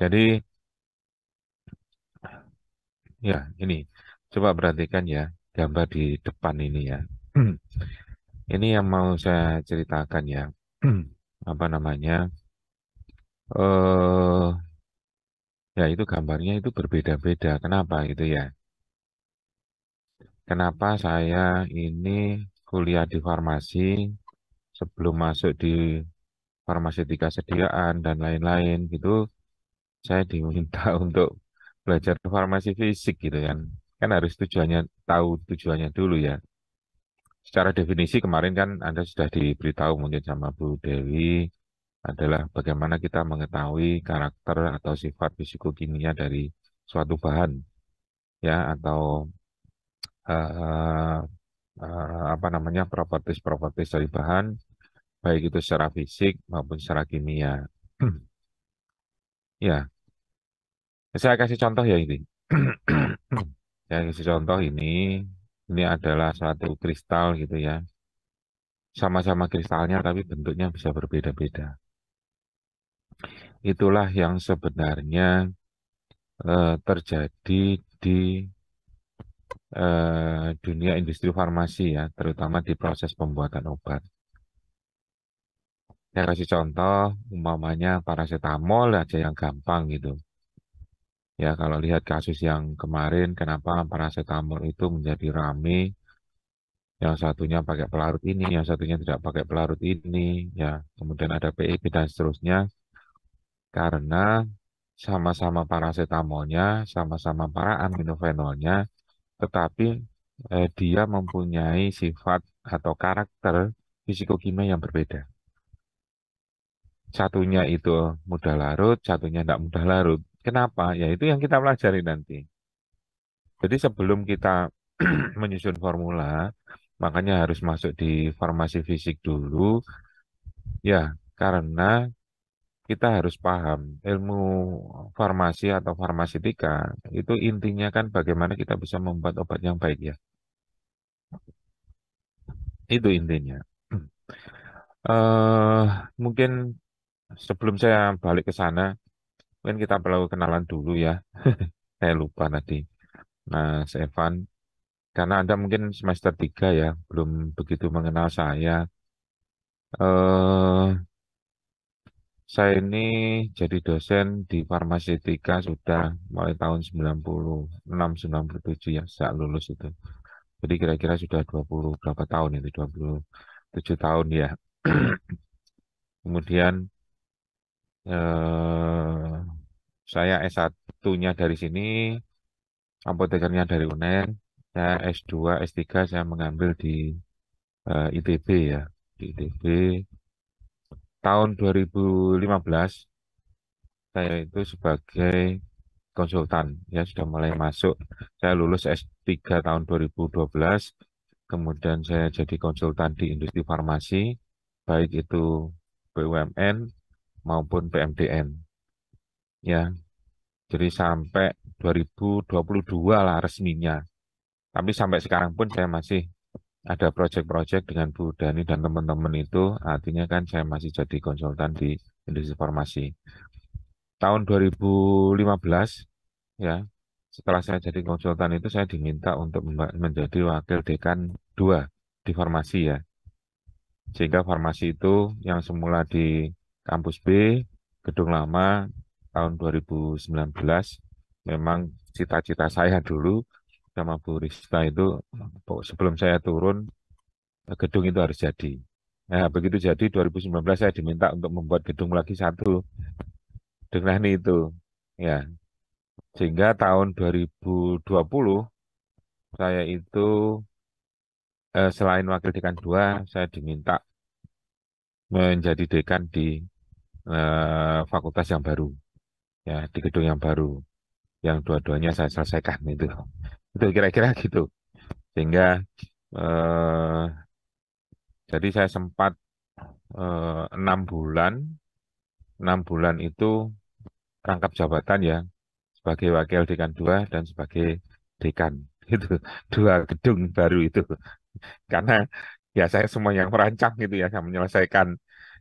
Jadi ya ini coba perhatikan ya gambar di depan ini ya. Ini yang mau saya ceritakan ya. Apa namanya? Eh ya itu gambarnya itu berbeda-beda. Kenapa gitu ya? Kenapa saya ini kuliah di farmasi sebelum masuk di farmaseutika sediaan dan lain-lain gitu, saya diminta untuk belajar farmasi fisik gitu kan. Kan harus tujuannya tahu tujuannya dulu ya. Secara definisi kemarin kan Anda sudah diberitahu mungkin sama Bu Dewi adalah bagaimana kita mengetahui karakter atau sifat fisikokimia dari suatu bahan ya atau eh, apa namanya propertis-propertis dari bahan baik itu secara fisik maupun secara kimia. Ya, saya kasih contoh ya ini. Saya kasih contoh ini adalah suatu kristal gitu ya. Sama-sama kristalnya tapi bentuknya bisa berbeda-beda. Itulah yang sebenarnya terjadi di dunia industri farmasi ya, terutama di proses pembuatan obat. Saya kasih contoh, umpamanya paracetamol aja yang gampang gitu. Ya, kalau lihat kasus yang kemarin, kenapa paracetamol itu menjadi rame, yang satunya pakai pelarut ini, yang satunya tidak pakai pelarut ini, ya, kemudian ada PEP dan seterusnya, karena sama-sama paracetamolnya, sama-sama para aminofenolnya, tetapi dia mempunyai sifat atau karakter fisikokimia yang berbeda. Satunya itu mudah larut, satunya tidak mudah larut. Kenapa? Ya itu yang kita pelajari nanti. Jadi sebelum kita menyusun formula, makanya harus masuk di farmasi fisik dulu, ya karena kita harus paham ilmu farmasi atau farmasitika itu intinya kan bagaimana kita bisa membuat obat yang baik ya. Itu intinya. eh Mungkin sebelum saya balik ke sana, mungkin kita perlu kenalan dulu ya. Saya lupa tadi. Mas Evan, karena Anda mungkin semester 3 ya, belum begitu mengenal saya. eh saya ini jadi dosen di Farmaseutika sudah mulai tahun 96, 97 ya, saat lulus itu. Jadi kira-kira sudah 20 berapa tahun itu, 27 tahun ya. Kemudian eh, saya S1-nya dari sini, apotekernya dari UNER, saya S2, S3 saya mengambil di ITB ya. Di ITB tahun 2015 saya itu sebagai konsultan ya sudah mulai masuk. Saya lulus S3 tahun 2012, kemudian saya jadi konsultan di industri farmasi, baik itu BUMN maupun PMDN ya. Jadi sampai 2022 lah resminya. Tapi sampai sekarang pun saya masih ada proyek-proyek dengan Bu Dani dan teman-teman itu, artinya kan saya masih jadi konsultan di industri farmasi. Tahun 2015 ya, setelah saya jadi konsultan itu saya diminta untuk menjadi wakil dekan 2 di farmasi ya. Sehingga farmasi itu yang semula di kampus B, gedung lama tahun 2019, memang cita-cita saya dulu sama Bu Rista itu sebelum saya turun gedung itu harus jadi. Nah, begitu jadi 2019 saya diminta untuk membuat gedung lagi satu dengan itu. Ya, sehingga tahun 2020 saya itu selain wakil dekan 2, saya diminta menjadi dekan di fakultas yang baru, ya di gedung yang baru, yang dua-duanya saya selesaikan itu. Itu kira-kira gitu. Sehingga eh, jadi saya sempat 6 bulan, 6 bulan itu rangkap jabatan ya sebagai wakil dekan 2 dan sebagai dekan itu 2 gedung baru itu karena ya saya semua yang merancang gitu ya, saya menyelesaikan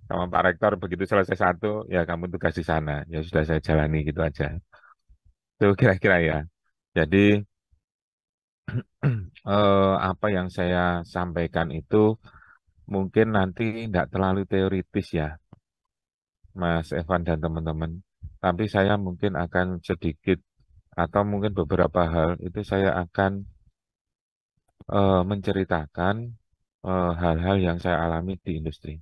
sama Pak Rektor begitu selesai satu, ya kamu tugas di sana. Ya sudah saya jalani gitu aja. Itu kira-kira ya. Jadi apa yang saya sampaikan itu mungkin nanti tidak terlalu teoritis ya, Mas Evan dan teman-teman. Tapi saya mungkin akan sedikit atau mungkin beberapa hal itu saya akan menceritakan hal-hal yang saya alami di industri.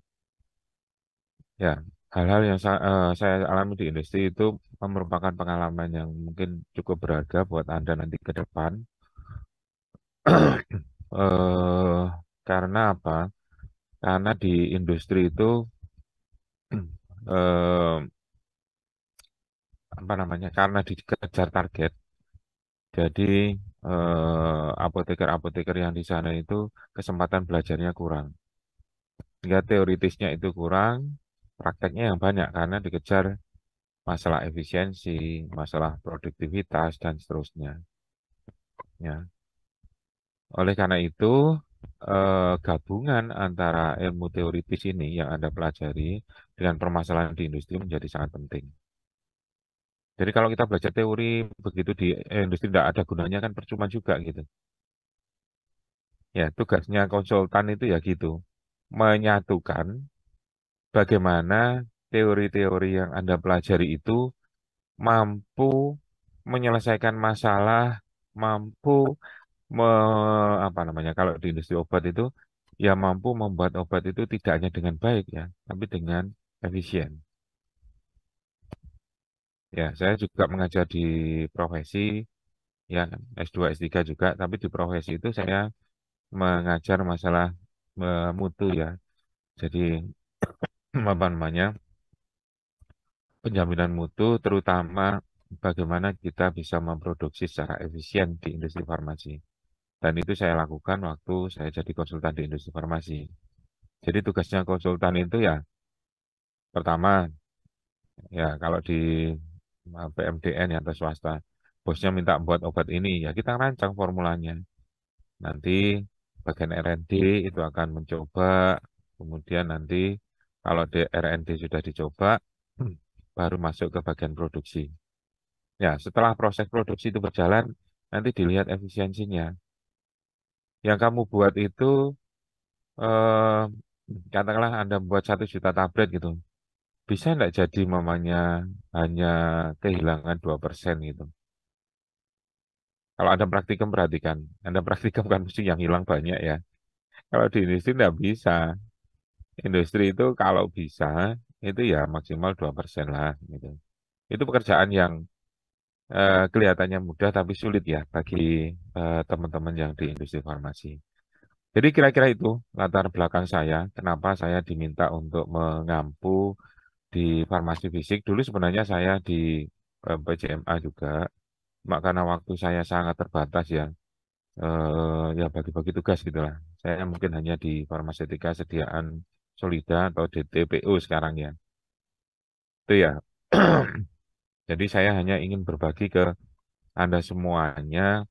Ya, hal-hal yang saya alami di industri itu merupakan pengalaman yang mungkin cukup berharga buat Anda nanti ke depan. eh karena apa? Karena di industri itu eh, apa namanya? Karena dikejar target, jadi apoteker-apoteker yang di sana itu kesempatan belajarnya kurang. Hingga teoritisnya itu kurang, prakteknya yang banyak karena dikejar masalah efisiensi, masalah produktivitas dan seterusnya. Ya, oleh karena itu gabungan antara ilmu teoritis ini yang Anda pelajari dengan permasalahan di industri menjadi sangat penting. Jadi kalau kita belajar teori begitu di industri tidak ada gunanya kan percuma juga gitu. Ya, tugasnya konsultan itu ya gitu, menyatukan bagaimana teori-teori yang Anda pelajari itu mampu menyelesaikan masalah, mampu me, apa namanya kalau di industri obat itu ya mampu membuat obat itu tidak hanya dengan baik ya, tapi dengan efisien. Ya, saya juga mengajar di profesi ya S2 S3 juga, tapi di profesi itu saya mengajar masalah mutu ya. Jadi apa namanya? Penjaminan mutu terutama bagaimana kita bisa memproduksi secara efisien di industri farmasi. Dan itu saya lakukan waktu saya jadi konsultan di industri farmasi. Jadi tugasnya konsultan itu ya pertama ya kalau di PMDN ya atau swasta, bosnya minta buat obat ini ya kita rancang formulanya. Nanti bagian R&D itu akan mencoba, kemudian nanti kalau di R&D sudah dicoba, baru masuk ke bagian produksi. Ya, setelah proses produksi itu berjalan, nanti dilihat efisiensinya. Yang kamu buat itu, eh, katakanlah Anda buat 1 juta tablet gitu. Bisa nggak jadi mamanya hanya kehilangan 2% gitu. Kalau Anda praktikum perhatikan, Anda praktikum kan mesti yang hilang banyak ya. Kalau di industri nggak bisa. Industri itu kalau bisa, itu ya maksimal 2% lah gitu. Itu pekerjaan yang kelihatannya mudah tapi sulit ya bagi teman-teman yang di industri farmasi. Jadi kira-kira itu latar belakang saya, kenapa saya diminta untuk mengampu di farmasi fisik. Dulu sebenarnya saya di PJMA juga, cuma karena waktu saya sangat terbatas ya, ya bagi-bagi tugas gitulah. Saya mungkin hanya di farmasetika sediaan Solida atau DTPO sekarang ya. Itu ya. Jadi saya hanya ingin berbagi ke Anda semuanya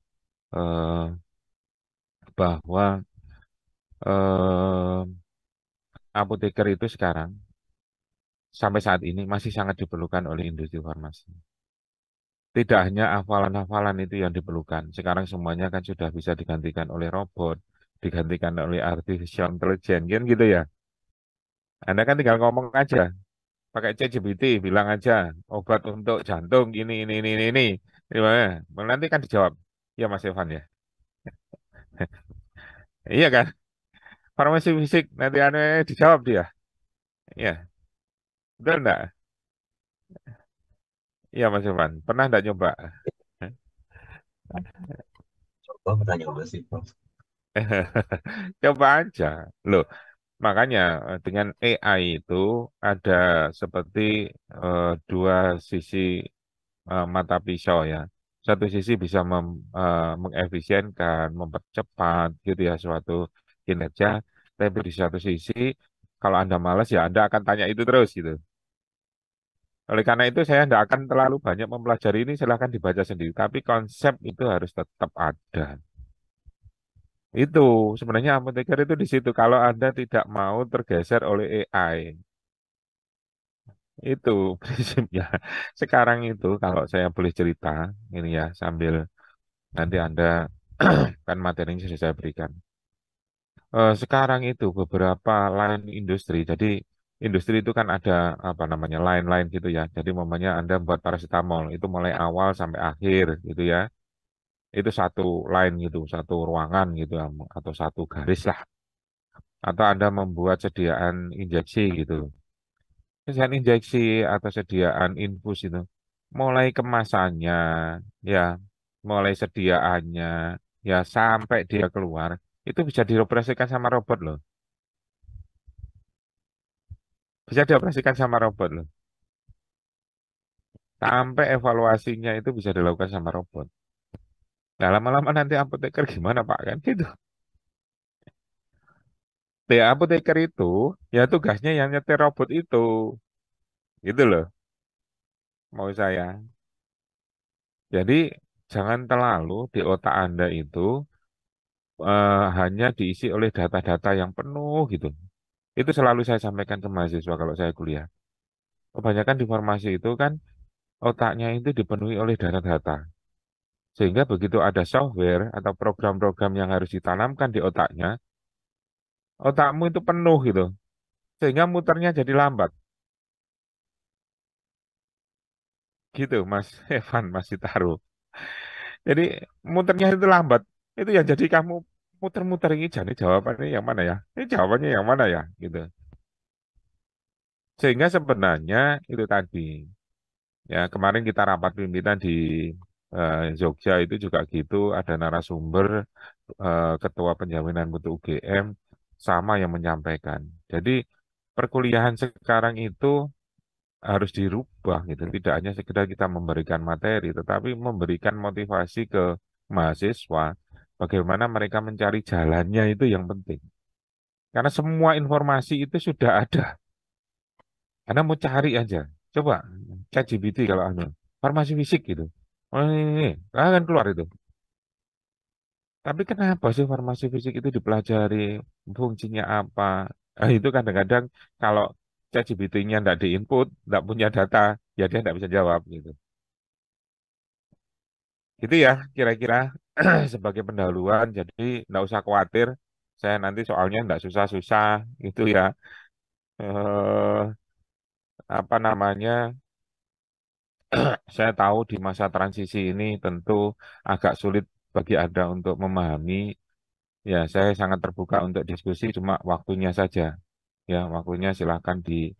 eh, bahwa eh, apoteker itu sekarang sampai saat ini masih sangat diperlukan oleh industri farmasi. Tidak hanya hafalan-hafalan itu yang diperlukan. Sekarang semuanya kan sudah bisa digantikan oleh robot, digantikan oleh artificial intelligence, kan gitu ya. Anda kan tinggal ngomong aja, pakai ChatGPT, bilang aja obat untuk jantung ini. Gimana? Nanti kan dijawab. Ya Mas Evan ya. Iya kan? Farmasi fisik nanti aneh dijawab dia. Iya, betul enggak? Iya Mas Evan, pernah enggak nyoba? Coba pertanyaan sih, Prof. Coba aja. Loh, makanya dengan AI itu ada seperti dua sisi mata pisau ya. Satu sisi bisa mengefisienkan, mempercepat gitu ya suatu kinerja, tapi di satu sisi kalau Anda malas ya Anda akan tanya itu terus gitu. Oleh karena itu saya tidak akan terlalu banyak mempelajari ini, silahkan dibaca sendiri. Tapi konsep itu harus tetap ada. Itu sebenarnya apoteker itu di situ. Kalau Anda tidak mau tergeser oleh AI, Itu prinsipnya. Sekarang itu kalau saya boleh cerita, ini ya sambil nanti Anda kan materinya sudah saya berikan. Sekarang itu beberapa line industri, jadi industri itu kan ada apa namanya line-line gitu ya. Jadi momennya Anda buat paracetamol itu mulai awal sampai akhir gitu ya. Itu satu line gitu, satu ruangan gitu ya, atau satu garis lah. Atau Anda membuat sediaan injeksi gitu. Sediaan injeksi atau sediaan infus itu. Mulai kemasannya, ya, mulai sediaannya, ya sampai dia keluar, itu bisa dioperasikan sama robot loh. Bisa dioperasikan sama robot loh. Sampai evaluasinya itu bisa dilakukan sama robot. Nah, lama-lama nanti apoteker gimana Pak kan gitu. Ya, apoteker itu ya tugasnya yang nyetir robot itu. Gitu loh, mau saya. Jadi jangan terlalu di otak Anda itu hanya diisi oleh data-data yang penuh gitu. Itu selalu saya sampaikan ke mahasiswa kalau saya kuliah. Kebanyakan di farmasi itu kan otaknya itu dipenuhi oleh data-data. Sehingga begitu ada software atau program-program yang harus ditanamkan di otaknya, otakmu itu penuh gitu. Sehingga muternya jadi lambat. Gitu, Mas Evan, Mas Sitaru. Jadi muternya itu lambat. Itu yang jadi kamu muter-muter ini jadi jawabannya yang mana ya? Ini jawabannya yang mana ya? Gitu. Sehingga sebenarnya itu tadi. Ya, kemarin kita rapat pimpinan di Jogja itu juga gitu, ada narasumber Ketua Penjaminan Mutu UGM sama yang menyampaikan. Jadi perkuliahan sekarang itu harus dirubah gitu. Tidak hanya sekedar kita memberikan materi, tetapi memberikan motivasi ke mahasiswa bagaimana mereka mencari jalannya itu yang penting. Karena semua informasi itu sudah ada. Anda mau cari aja. Coba ChatGPT kalau Anda farmasi fisik gitu. Oh, ini, akan keluar itu. Tapi kenapa sih farmasi fisik itu dipelajari fungsinya apa? Itu kadang-kadang kalau ChatGPT-nya tidak diinput, tidak punya data, ya dia tidak bisa jawab gitu. Itu ya kira-kira sebagai pendahuluan. Jadi tidak usah khawatir. Saya nanti soalnya tidak susah-susah gitu ya. Eh, apa namanya? Saya tahu di masa transisi ini tentu agak sulit bagi Anda untuk memahami. Ya, saya sangat terbuka untuk diskusi, cuma waktunya saja. Ya, waktunya silahkan di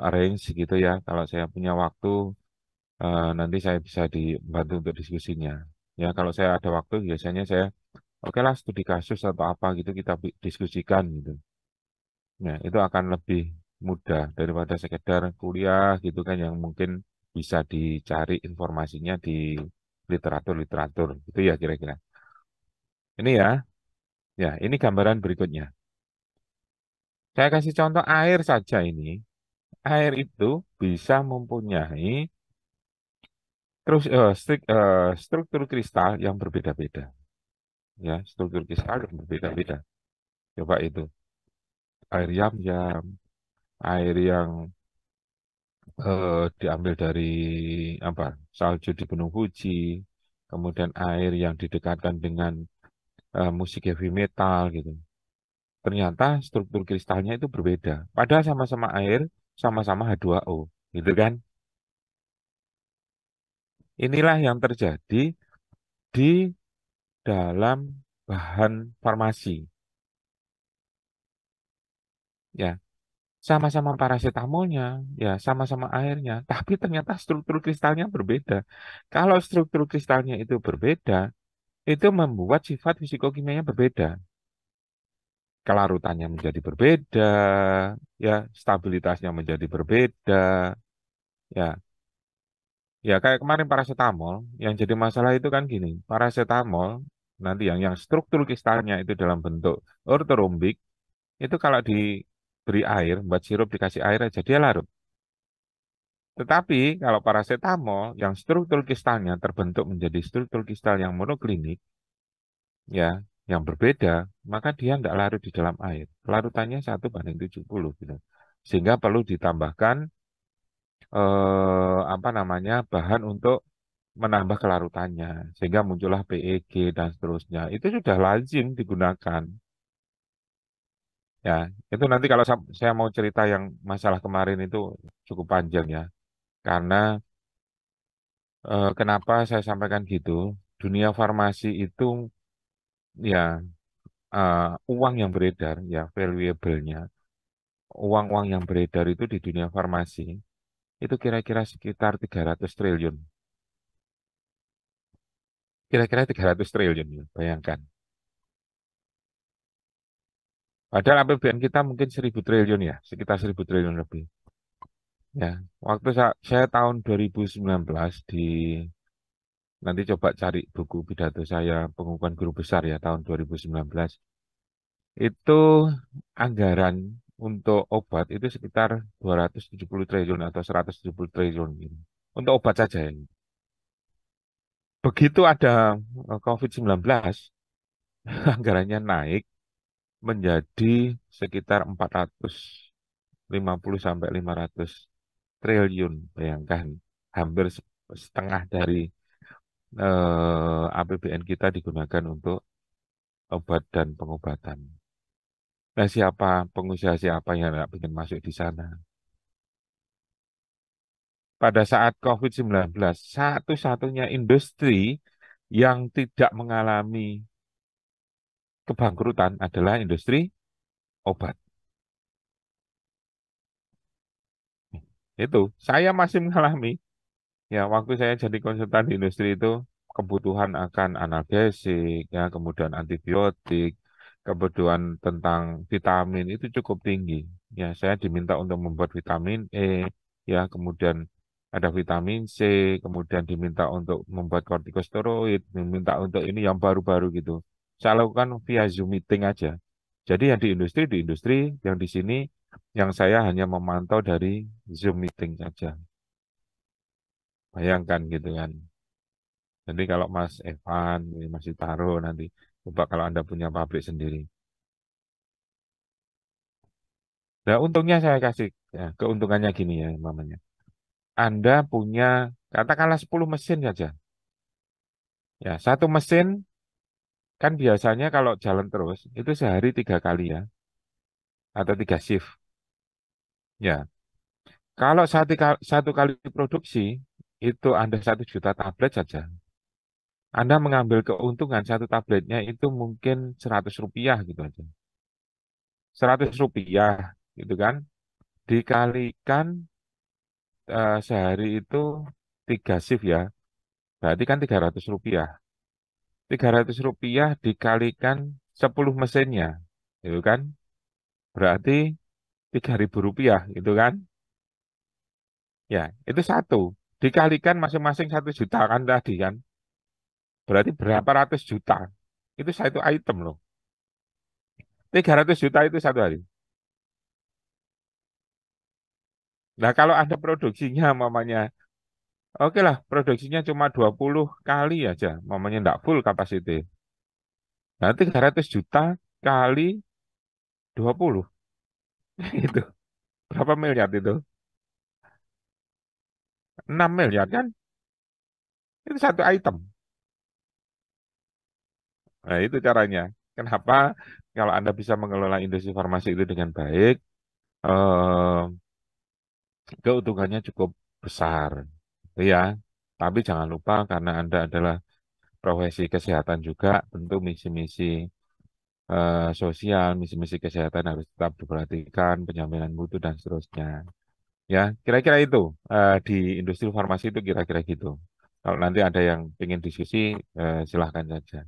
arrange gitu ya. Kalau saya punya waktu, nanti saya bisa dibantu untuk diskusinya. Ya, kalau saya ada waktu, biasanya saya, oke lah studi kasus atau apa gitu kita diskusikan gitu. Nah, itu akan lebih mudah daripada sekedar kuliah gitu kan yang mungkin bisa dicari informasinya di literatur-literatur. Itu ya kira-kira. Ini ya, ya ini gambaran berikutnya. Saya kasih contoh air saja ini. Air itu bisa mempunyai struktur kristal yang berbeda-beda. Ya, struktur kristal yang berbeda-beda. Coba itu air yam-yam, air yang diambil dari apa salju di Gunung Fuji, kemudian air yang didekatkan dengan musik heavy metal gitu. Ternyata struktur kristalnya itu berbeda. Padahal sama-sama air, sama-sama H2O, gitu kan? Inilah yang terjadi di dalam bahan farmasi. Ya, sama-sama paracetamolnya, ya sama-sama airnya, tapi ternyata struktur kristalnya berbeda. Kalau struktur kristalnya itu berbeda, itu membuat sifat fisikokimianya berbeda. Kelarutannya menjadi berbeda, ya stabilitasnya menjadi berbeda, ya. Ya kayak kemarin paracetamol, yang jadi masalah itu kan gini, paracetamol nanti yang struktur kristalnya itu dalam bentuk ortorombik, itu kalau diberi air, buat sirup dikasih air aja dia larut. Tetapi kalau paracetamol yang struktur kristalnya terbentuk menjadi struktur kristal yang monoklinik, ya, yang berbeda, maka dia tidak larut di dalam air. Larutannya 1:70 gitu. Sehingga perlu ditambahkan apa namanya bahan untuk menambah kelarutannya sehingga muncullah PEG dan seterusnya. Itu sudah lazim digunakan. Ya, itu nanti kalau saya mau cerita yang masalah kemarin itu cukup panjang ya. Karena kenapa saya sampaikan gitu? Dunia farmasi itu ya uang yang beredar ya valuable-nya. Uang-uang yang beredar itu di dunia farmasi itu kira-kira sekitar 300 triliun. Kira-kira 300 triliun ya, bayangkan. Padahal APBN kita mungkin 1.000 triliun ya, sekitar 1.000 triliun lebih. Ya, waktu saya tahun 2019 nanti coba cari buku pidato saya pengukuhan guru besar ya tahun 2019. Itu anggaran untuk obat itu sekitar 270 triliun atau 170 triliun gitu. Untuk obat saja ya. Begitu ada COVID-19, anggarannya naik menjadi sekitar 450 sampai 500 triliun. Bayangkan, hampir setengah dari APBN kita digunakan untuk obat dan pengobatan. Nah, siapa pengusaha siapa yang nggak ingin masuk di sana? Pada saat COVID-19, satu-satunya industri yang tidak mengalami kebangkrutan adalah industri obat. Itu, saya masih mengalami. Ya, waktu saya jadi konsultan di industri itu, kebutuhan akan analgesik, ya, kemudian antibiotik, kebutuhan tentang vitamin itu cukup tinggi. Ya, saya diminta untuk membuat vitamin E, ya, kemudian ada vitamin C, kemudian diminta untuk membuat kortikosteroid, diminta untuk ini yang baru-baru gitu. Saya lakukan via Zoom meeting aja. Jadi yang di industri, yang di sini, yang saya hanya memantau dari Zoom meeting saja. Bayangkan gitu kan. Jadi kalau Mas Evan ini masih taruh nanti, coba kalau Anda punya pabrik sendiri. Nah, untungnya saya kasih ya, keuntungannya gini ya, mamanya. Anda punya katakanlah 10 mesin saja. Ya, satu mesin kan biasanya kalau jalan terus itu sehari 3 kali ya, atau 3 shift. Ya, kalau satu kali produksi itu Anda 1 juta tablet saja. Anda mengambil keuntungan satu tabletnya itu mungkin 100 rupiah gitu aja. 100 rupiah gitu kan. Dikalikan sehari itu 3 shift ya, berarti kan 300 rupiah. 300 rupiah dikalikan 10 mesinnya, itu kan, berarti 3.000 rupiah, itu kan, ya, itu satu. Dikalikan masing-masing 1 juta kan tadi kan, berarti berapa ratus juta. Itu satu item loh. 300 juta itu satu hari. Nah, kalau Anda produksinya, mamanya, oke lah, produksinya cuma 20 kali aja, mamanya enggak full kapasiti. Nah, 300 juta kali 20 itu berapa miliar itu? 6 miliar kan? Itu satu item. Nah, itu caranya. Kenapa? Kalau Anda bisa mengelola industri farmasi itu dengan baik, eh, keuntungannya cukup besar. Ya, tapi jangan lupa karena Anda adalah profesi kesehatan juga, tentu misi-misi sosial, misi-misi kesehatan harus tetap diperhatikan, penjaminan mutu dan seterusnya. Ya, kira-kira itu di industri farmasi itu kira-kira gitu. Kalau nanti ada yang ingin diskusi, silahkan saja.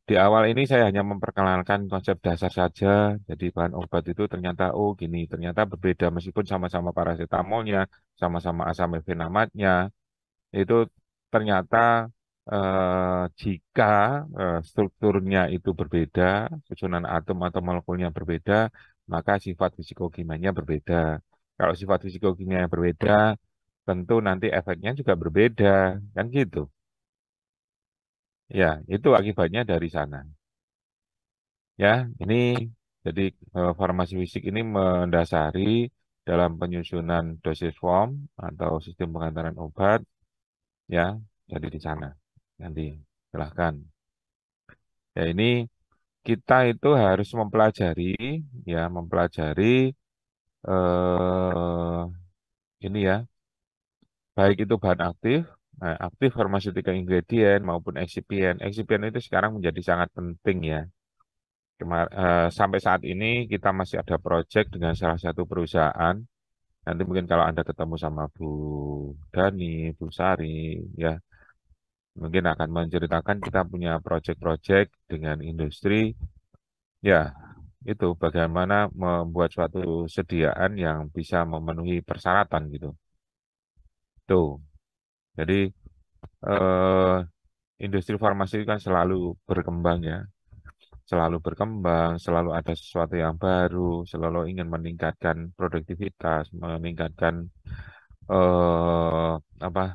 Di awal ini saya hanya memperkenalkan konsep dasar saja. Jadi bahan obat itu ternyata oh gini, ternyata berbeda meskipun sama-sama paracetamolnya, sama-sama asam efenamatnya, itu ternyata jika strukturnya itu berbeda, susunan atom atau molekulnya berbeda, maka sifat fisikokimia berbeda. Kalau sifat fisikokimia berbeda, tentu nanti efeknya juga berbeda, kan gitu. Ya, itu akibatnya dari sana. Ya, ini jadi farmasi fisik ini mendasari dalam penyusunan dosis form atau sistem pengantaran obat, ya, jadi di sana. Nanti silahkan. Ya ini kita itu harus mempelajari, ya, mempelajari eh, ini ya, baik itu bahan aktif, aktif pharmaceutical ingredient maupun excipient. Excipient itu sekarang menjadi sangat penting ya. Sampai saat ini kita masih ada project dengan salah satu perusahaan. Nanti mungkin kalau Anda ketemu sama Bu Dani, Bu Sari, ya mungkin akan menceritakan kita punya project-project dengan industri. Ya, itu bagaimana membuat suatu sediaan yang bisa memenuhi persyaratan gitu. Tuh, jadi eh, industri farmasi kan selalu berkembang ya, selalu berkembang, selalu ada sesuatu yang baru, selalu ingin meningkatkan produktivitas, meningkatkan apa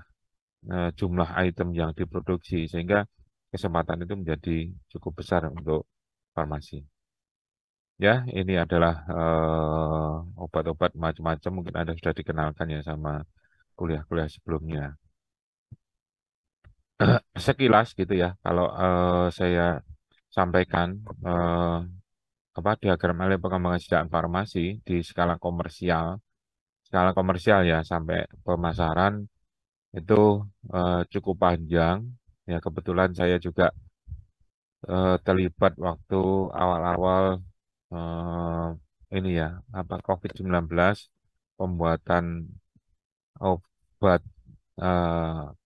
jumlah item yang diproduksi sehingga kesempatan itu menjadi cukup besar untuk farmasi. Ya, ini adalah obat-obat macam-macam mungkin Anda sudah dikenalkan ya sama kuliah-kuliah sebelumnya. Sekilas gitu ya, kalau saya sampaikan apa diagram alih pengembangan sediaan farmasi di skala komersial ya sampai pemasaran itu cukup panjang. Ya kebetulan saya juga terlibat waktu awal-awal ini ya apa COVID-19 pembuatan obat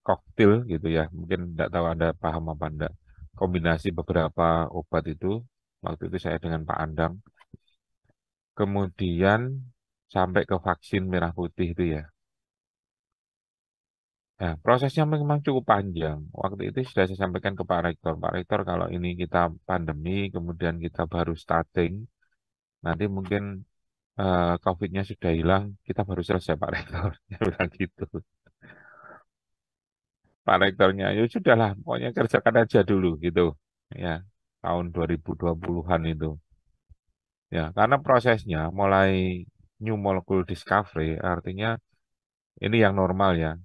koktil gitu ya. Mungkin tidak tahu Anda paham apa enggak. Kombinasi beberapa obat itu waktu itu saya dengan Pak Andang. Kemudian sampai ke vaksin merah putih itu ya. Nah, prosesnya memang cukup panjang. Waktu itu sudah saya sampaikan ke Pak Rektor. Pak Rektor, kalau ini kita pandemi, kemudian kita baru starting, nanti mungkin COVID-nya sudah hilang, kita baru selesai Pak Rektor. Dia bilang gitu. Pak Rektornya, ya sudahlah, pokoknya kerjakan aja dulu gitu. Ya, tahun 2020-an itu. Ya, karena prosesnya mulai new molecule discovery, artinya ini yang normal ya.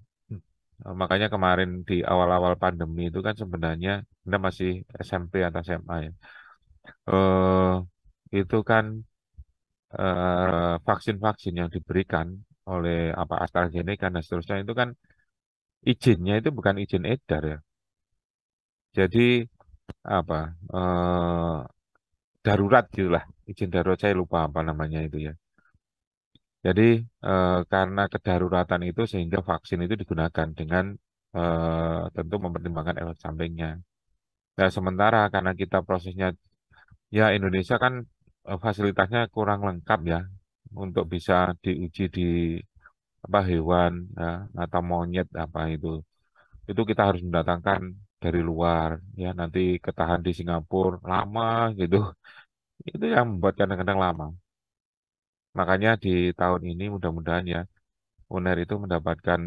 Makanya kemarin di awal-awal pandemi itu kan sebenarnya Anda masih SMP atau SMA ya. Itu kan vaksin-vaksin yang diberikan oleh apa AstraZeneca dan seterusnya itu kan izinnya itu bukan izin edar ya. Jadi apa darurat gitulah, izin darurat saya lupa apa namanya itu ya. Jadi karena kedaruratan itu sehingga vaksin itu digunakan dengan tentu mempertimbangkan efek sampingnya. Nah, sementara karena kita prosesnya ya Indonesia kan fasilitasnya kurang lengkap ya untuk bisa diuji di apa hewan ya, atau monyet apa itu. Itu kita harus mendatangkan dari luar ya nanti ketahan di Singapura lama gitu. Itu yang membuat kadang-kadang lama. Makanya di tahun ini mudah-mudahan ya UNER itu mendapatkan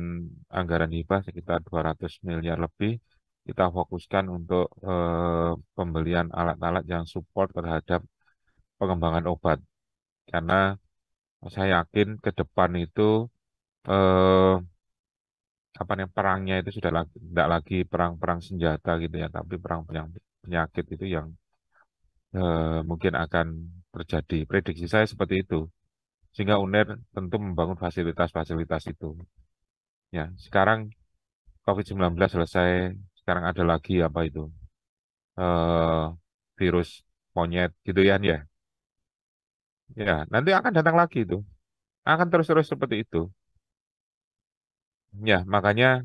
anggaran hibah sekitar 200 miliar lebih. Kita fokuskan untuk pembelian alat-alat yang support terhadap pengembangan obat. Karena saya yakin ke depan itu eh, apa namanya perangnya itu sudah tidak lagi perang-perang senjata gitu ya, tapi perang penyakit itu yang mungkin akan terjadi. Prediksi saya seperti itu. Sehingga UNER tentu membangun fasilitas-fasilitas itu. Ya, sekarang COVID-19 selesai, sekarang ada lagi apa itu eh, virus monyet gitu ya, ya. Ya, nanti akan datang lagi itu, akan terus-terus seperti itu. Ya, makanya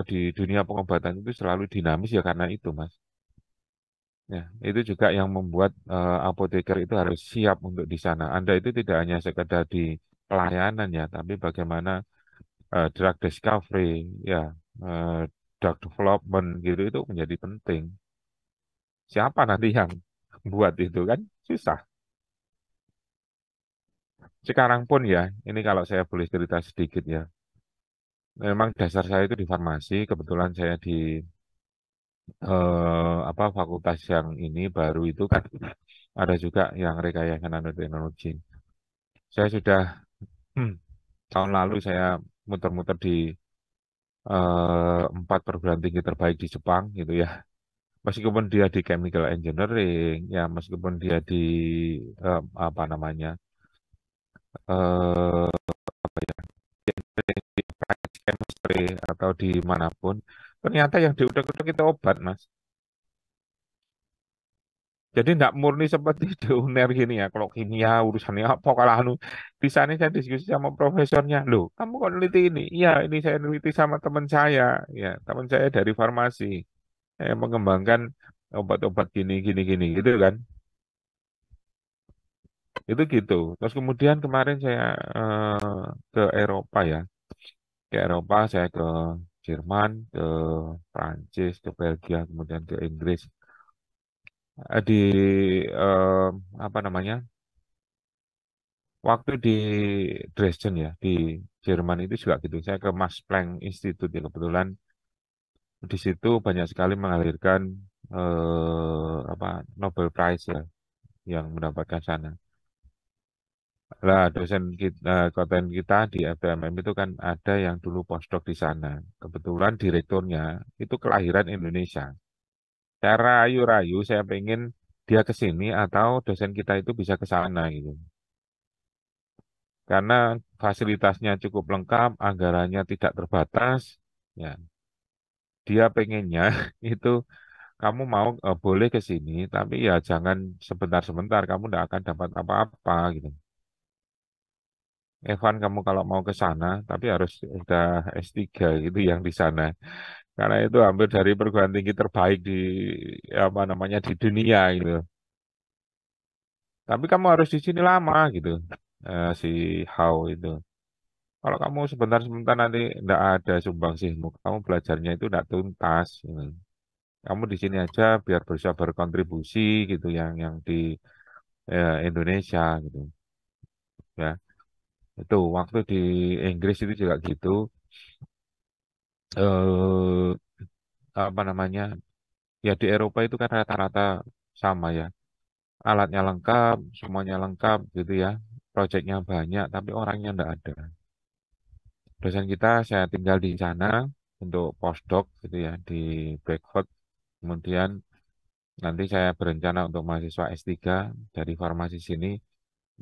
di dunia pengobatan itu selalu dinamis ya karena itu, Mas. Ya, itu juga yang membuat apoteker itu harus siap untuk di sana. Anda itu tidak hanya sekedar di pelayanan ya, tapi bagaimana drug discovery, ya, eh, drug development gitu itu menjadi penting. Siapa nanti yang buat itu kan susah. Sekarang pun ya, ini kalau saya boleh cerita sedikit ya. Memang dasar saya itu di farmasi, kebetulan saya di apa fakultas yang ini baru itu kan ada juga yang rekayasa nanoteknologi. Saya sudah tahun lalu saya muter-muter di empat perguruan tinggi terbaik di Jepang gitu ya. Meskipun dia di chemical engineering, ya meskipun dia di apa namanya eh chemistry atau di manapun, ternyata yang diudak-udak itu obat, Mas. Jadi tidak murni seperti di UNER gini ya. Kalau kimia urusannya apa? Kalau anu di sana saya diskusi sama profesornya, loh, kamu kok neliti ini? Iya, ini saya neliti sama teman saya. Ya, teman saya dari farmasi. Saya mengembangkan obat-obat gini, gini, gini, gitu kan. Itu gitu. Terus kemudian kemarin saya ke Eropa ya. Ke Eropa, saya ke Jerman, ke Prancis, ke Belgia, kemudian ke Inggris. Di eh, apa namanya? Waktu di Dresden ya, di Jerman itu juga gitu. Saya ke Max Planck Institute ya kebetulan di situ banyak sekali mengalirkan apa Nobel Prize ya yang mendapatkan sana. Lah dosen kita, konten kita di FTMM itu kan ada yang dulu postdoc di sana. Kebetulan direkturnya itu kelahiran Indonesia. Saya rayu-rayu, saya pengen dia ke sini atau dosen kita itu bisa ke sana gitu. Karena fasilitasnya cukup lengkap, anggarannya tidak terbatas, ya dia pengennya itu kamu mau boleh ke sini, tapi ya jangan sebentar-sebentar, kamu tidak akan dapat apa-apa gitu. Evan, kamu kalau mau ke sana, tapi harus udah S3 gitu yang di sana. Karena itu hampir dari perguruan tinggi terbaik di apa namanya di dunia gitu. Tapi kamu harus di sini lama gitu. Si How itu. Kalau kamu sebentar-sebentar nanti tidak ada sumbangsihmu, kamu belajarnya itu tidak tuntas. Gitu. Kamu di sini aja biar bisa berkontribusi gitu yang di Indonesia gitu ya. Itu waktu di Inggris itu juga gitu. Eh apa namanya? Ya di Eropa itu kan rata-rata sama ya. Alatnya lengkap, semuanya lengkap gitu ya. Proyeknya banyak, tapi orangnya tidak ada. Dosen kita saya tinggal di sana untuk postdoc gitu ya di Bradford. Kemudian nanti saya berencana untuk mahasiswa S3 dari farmasi sini.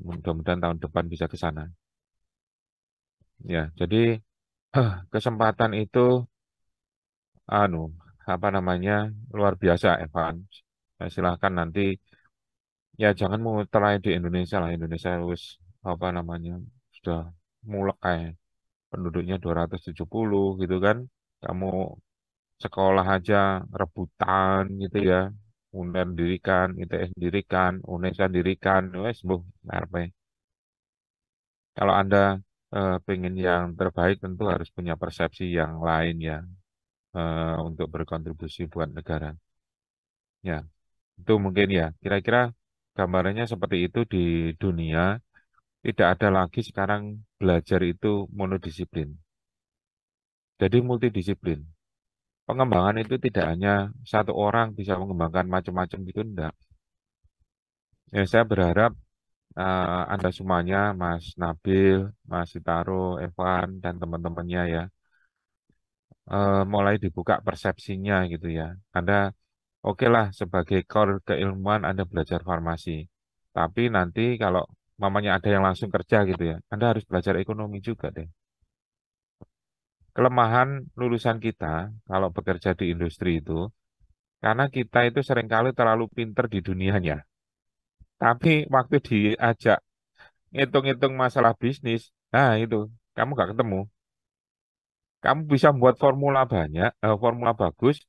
Mudah-mudahan tahun depan bisa ke sana. Ya, jadi kesempatan itu anu apa namanya luar biasa, Evan. Silahkan nanti ya jangan mau try di Indonesia lah. Indonesia wis apa namanya sudah mulek kayak penduduknya 270 gitu kan. Kamu sekolah aja rebutan gitu ya. UNER dirikan, ITS dirikan, UNESA dirikan, wes bu, ngarepe. Kalau Anda pengen yang terbaik tentu harus punya persepsi yang lain ya untuk berkontribusi buat negara. Ya, itu mungkin ya. Kira-kira gambarannya seperti itu di dunia. Tidak ada lagi sekarang belajar itu monodisiplin. Jadi multidisiplin. Pengembangan itu tidak hanya satu orang bisa mengembangkan macam-macam gitu, enggak. Ya, saya berharap Anda semuanya, Mas Nabil, Mas Sitaro, Evan, dan teman-temannya ya, mulai dibuka persepsinya gitu ya. Anda oke lah sebagai core keilmuan Anda belajar farmasi. Tapi nanti kalau mamanya ada yang langsung kerja gitu ya, Anda harus belajar ekonomi juga deh. Kelemahan lulusan kita kalau bekerja di industri itu, karena kita itu seringkali terlalu pinter di dunianya. Tapi waktu diajak ngitung-ngitung masalah bisnis, nah itu, kamu nggak ketemu. Kamu bisa membuat formula banyak, formula bagus,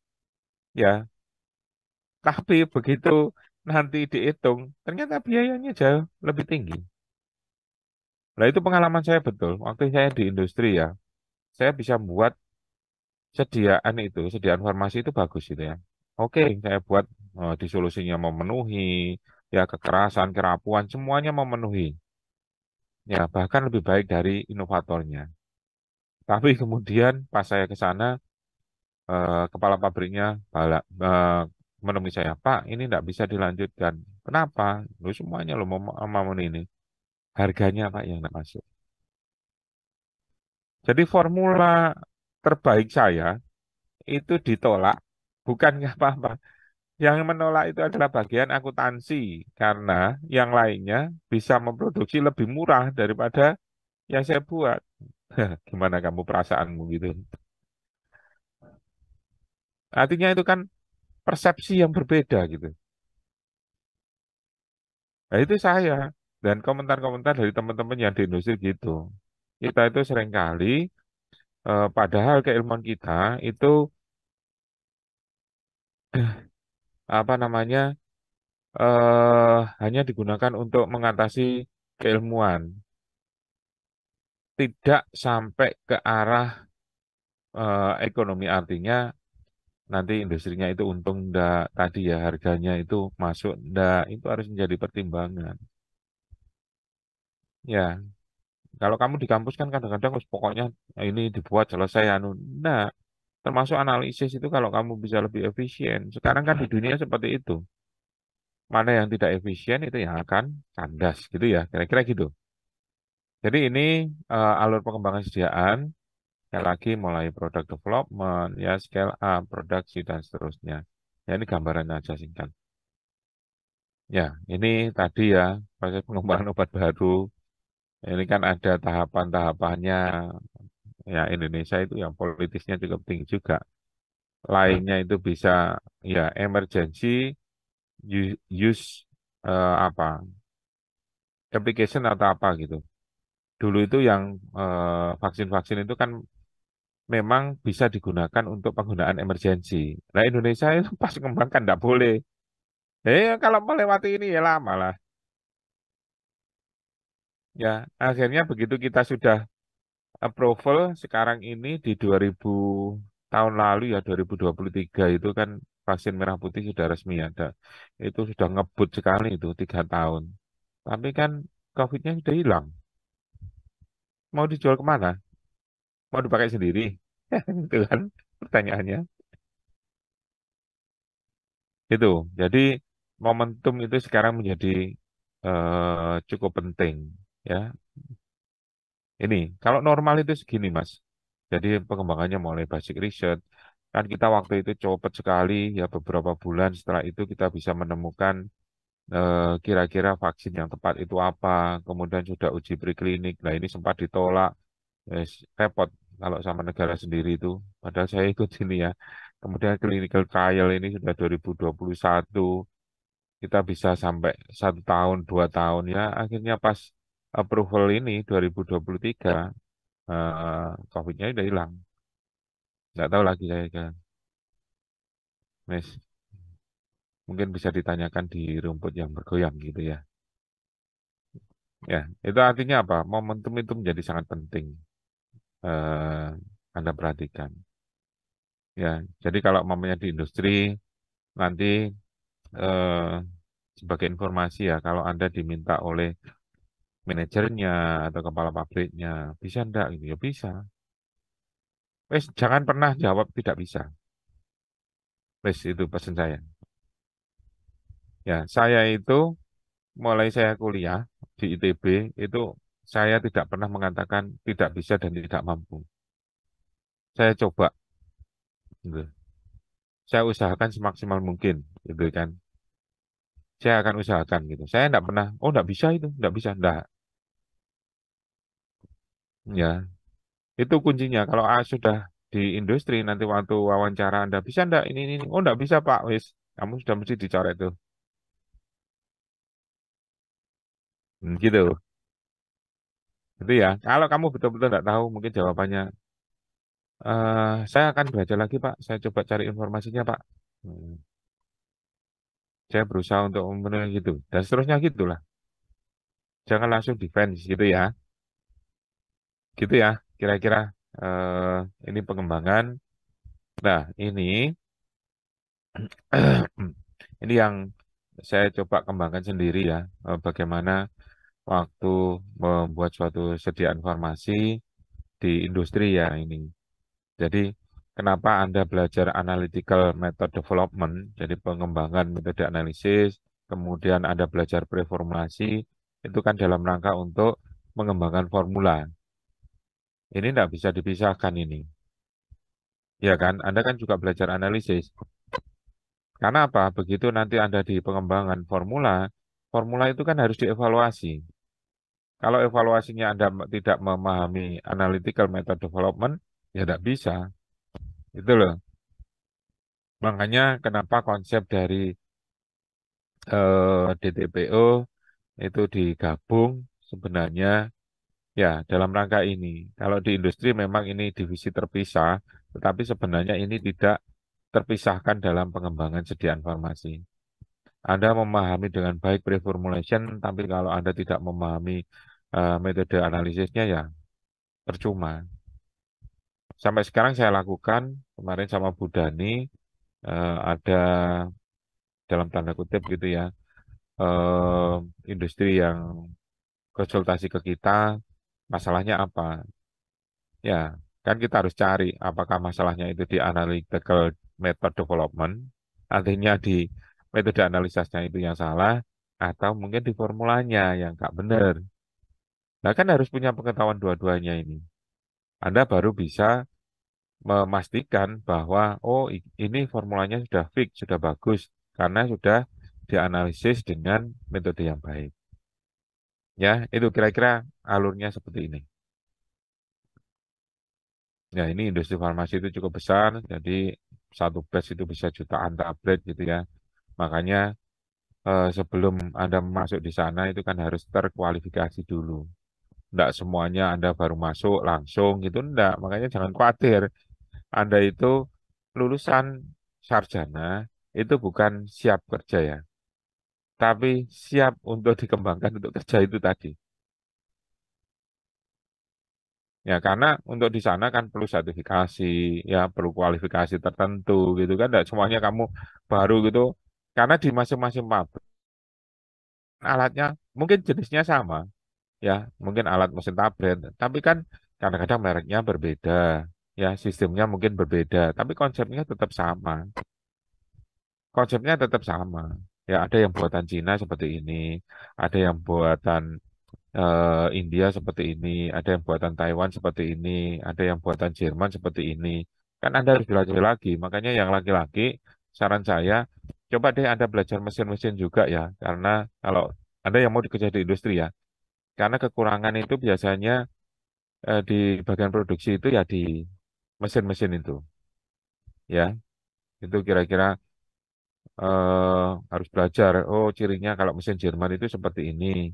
ya, tapi begitu nanti dihitung, ternyata biayanya jauh lebih tinggi. Nah itu pengalaman saya betul. Waktu saya di industri ya, saya bisa membuat sediaan farmasi itu bagus gitu ya. Oke, saya buat di solusinya memenuhi, ya kekerasan, kerapuan, semuanya memenuhi. Ya, bahkan lebih baik dari inovatornya. Tapi kemudian pas saya ke sana, kepala pabriknya menemui saya, Pak, ini tidak bisa dilanjutkan. Kenapa? Lu semuanya lo mau ini. Harganya Pak yang tidak masuk. Jadi formula terbaik saya itu ditolak, bukan nggak apa-apa. Yang menolak itu adalah bagian akuntansi, karena yang lainnya bisa memproduksi lebih murah daripada yang saya buat. Gimana kamu perasaanmu gitu? Artinya itu kan persepsi yang berbeda gitu. Nah, itu saya dan komentar-komentar dari teman-teman yang di industri gitu. Kita itu seringkali, padahal keilmuan kita itu apa namanya hanya digunakan untuk mengatasi keilmuan, tidak sampai ke arah ekonomi. Artinya nanti industrinya itu untung enggak, tadi ya harganya itu masuk enggak, itu harus menjadi pertimbangan. Ya, kalau kamu di kampus kan kadang-kadang "Wes, pokoknya ini dibuat selesai anu." Nah, termasuk analisis itu kalau kamu bisa lebih efisien. Sekarang kan di dunia seperti itu. Mana yang tidak efisien itu yang akan kandas gitu ya, kira-kira gitu. Jadi ini alur pengembangan sediaan, sekali lagi mulai product development, ya scale up, produksi dan seterusnya. Ya ini gambarannya aja singkat. Ya, ini tadi ya proses pengembangan obat baru. Ini kan ada tahapan-tahapannya. Ya Indonesia itu yang politisnya cukup tinggi juga. Lainnya itu bisa ya emergency use apa application atau apa gitu. Dulu itu yang vaksin-vaksin itu kan memang bisa digunakan untuk penggunaan emergensi. Nah Indonesia itu pas mengembangkan tidak boleh. Kalau melewati ini ya lama lah. Ya akhirnya begitu kita sudah approval sekarang ini di 2000 tahun lalu ya 2023 itu kan vaksin merah putih sudah resmi ada. Itu sudah ngebut sekali itu 3 tahun. Tapi kan COVID-nya sudah hilang. Mau dijual kemana? Mau dipakai sendiri? Itu kan pertanyaannya. Itu. Jadi momentum itu sekarang menjadi cukup penting. Ya, ini kalau normal itu segini, Mas. Jadi pengembangannya mulai basic research. Kan kita waktu itu cepat sekali, ya beberapa bulan setelah itu kita bisa menemukan kira-kira vaksin yang tepat itu apa. Kemudian sudah uji preklinik. Nah ini sempat ditolak. Repot kalau sama negara sendiri itu. Padahal saya ikut ini ya. Kemudian clinical trial ini sudah 2021. Kita bisa sampai 1 tahun, 2 tahun ya. Akhirnya pas approval ini 2023, COVID-nya udah hilang. Nggak tahu lagi saya kan. Mes, mungkin bisa ditanyakan di rumput yang bergoyang gitu ya. Ya, itu artinya apa? Momentum itu menjadi sangat penting. eh Anda perhatikan. Ya, jadi kalau mamanya di industri nanti eh, sebagai informasi ya, kalau Anda diminta oleh manajernya atau kepala pabriknya, bisa enggak gitu ya bisa. Wes, jangan pernah jawab tidak bisa. Wes, itu pesan saya. Ya, saya itu mulai saya kuliah di ITB itu saya tidak pernah mengatakan tidak bisa dan tidak mampu. Saya coba, gitu. Saya usahakan semaksimal mungkin, gitu kan. Saya akan usahakan gitu. Saya tidak pernah, oh tidak bisa itu, tidak bisa, tidak. Ya, itu kuncinya. Kalau sudah di industri nanti waktu wawancara Anda bisa enggak ini. Oh enggak bisa Pak, wis. Kamu sudah mesti dicoret tuh. Gitu. Itu ya. Kalau kamu betul-betul enggak tahu mungkin jawabannya saya akan belajar lagi Pak. Saya coba cari informasinya Pak. Hmm, saya berusaha untuk memenuhi gitu. Dan seterusnya gitulah. Jangan langsung defense gitu ya. Gitu ya. Kira-kira ini pengembangan. Nah, ini ini yang saya coba kembangkan sendiri ya. Bagaimana waktu membuat suatu sediaan farmasi di industri ya ini. Jadi kenapa Anda belajar analytical method development, jadi pengembangan metode analisis, kemudian Anda belajar preformulasi, itu kan dalam rangka untuk mengembangkan formula. Ini tidak bisa dipisahkan ini. Ya kan? Anda kan juga belajar analisis. Karena apa? Begitu nanti Anda di pengembangan formula, formula itu kan harus dievaluasi. Kalau evaluasinya Anda tidak memahami analytical method development, ya tidak bisa. Itu loh. Makanya kenapa konsep dari DTPO itu digabung sebenarnya ya dalam rangka ini. Kalau di industri memang ini divisi terpisah, tetapi sebenarnya ini tidak terpisahkan dalam pengembangan sediaan farmasi. Anda memahami dengan baik pre-formulation, tapi kalau Anda tidak memahami metode analisisnya ya percuma. Sampai sekarang saya lakukan, kemarin sama Bu Dani, ada dalam tanda kutip gitu ya, industri yang konsultasi ke kita, masalahnya apa? Ya, kan kita harus cari apakah masalahnya itu di analytical method development, artinya di metode analisisnya itu yang salah, atau mungkin di formulanya yang nggak benar. Nah, kan harus punya pengetahuan dua-duanya ini. Anda baru bisa memastikan bahwa, oh ini formulanya sudah fix, sudah bagus, karena sudah dianalisis dengan metode yang baik. Ya, itu kira-kira alurnya seperti ini. Ya, ini industri farmasi itu cukup besar, jadi satu batch itu bisa jutaan tablet gitu ya. Makanya sebelum Anda masuk di sana itu kan harus terkualifikasi dulu. Enggak semuanya Anda baru masuk langsung gitu, enggak. Makanya jangan khawatir. Anda itu lulusan sarjana itu bukan siap kerja ya, tapi siap untuk dikembangkan untuk kerja itu tadi. Ya, karena untuk di sana kan perlu sertifikasi, ya perlu kualifikasi tertentu gitu kan. Tidak semuanya kamu baru gitu. Karena di masing-masing pabrik alatnya mungkin jenisnya sama, ya mungkin alat mesin tablet, tapi kan kadang-kadang mereknya berbeda, ya sistemnya mungkin berbeda, tapi konsepnya tetap sama. Konsepnya tetap sama. Ya ada yang buatan Cina seperti ini, ada yang buatan India seperti ini, ada yang buatan Taiwan seperti ini, ada yang buatan Jerman seperti ini. Kan Anda harus belajar lagi. Makanya yang laki-laki, saran saya, coba deh Anda belajar mesin-mesin juga ya. Karena kalau Anda yang mau bekerja di industri ya, karena kekurangan itu biasanya di bagian produksi itu ya di mesin-mesin itu. Ya, itu kira-kira harus belajar. Oh, cirinya kalau mesin Jerman itu seperti ini.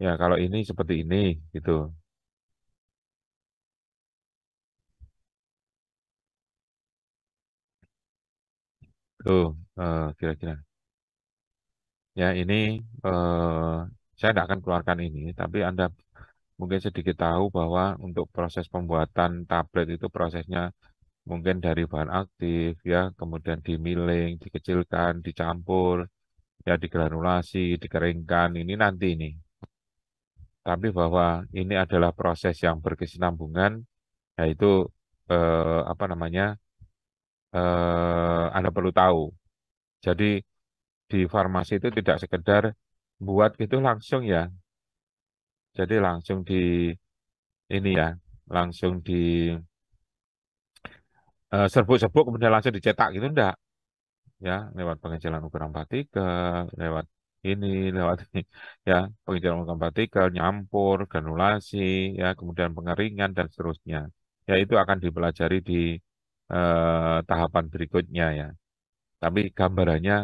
Ya, kalau ini seperti ini, gitu. Tuh, kira-kira. Ya, ini saya tidak akan keluarkan ini, tapi Anda mungkin sedikit tahu bahwa untuk proses pembuatan tablet itu prosesnya mungkin dari bahan aktif, ya, kemudian dimilling, dikecilkan, dicampur, ya, digranulasi, dikeringkan. Ini nanti ini. Tapi bahwa ini adalah proses yang berkesinambungan, yaitu apa namanya? Anda perlu tahu. Jadi di farmasi itu tidak sekedar buat gitu langsung ya. Jadi langsung di ini ya, langsung di serbuk-serbuk kemudian langsung dicetak gitu enggak ya, lewat pengecilan ukuran partikel, lewat ini, lewat ini ya, pengecilan ukuran partikel, nyampur, granulasi ya, kemudian pengeringan dan seterusnya. Ya itu akan dipelajari di tahapan berikutnya ya. Tapi gambarannya,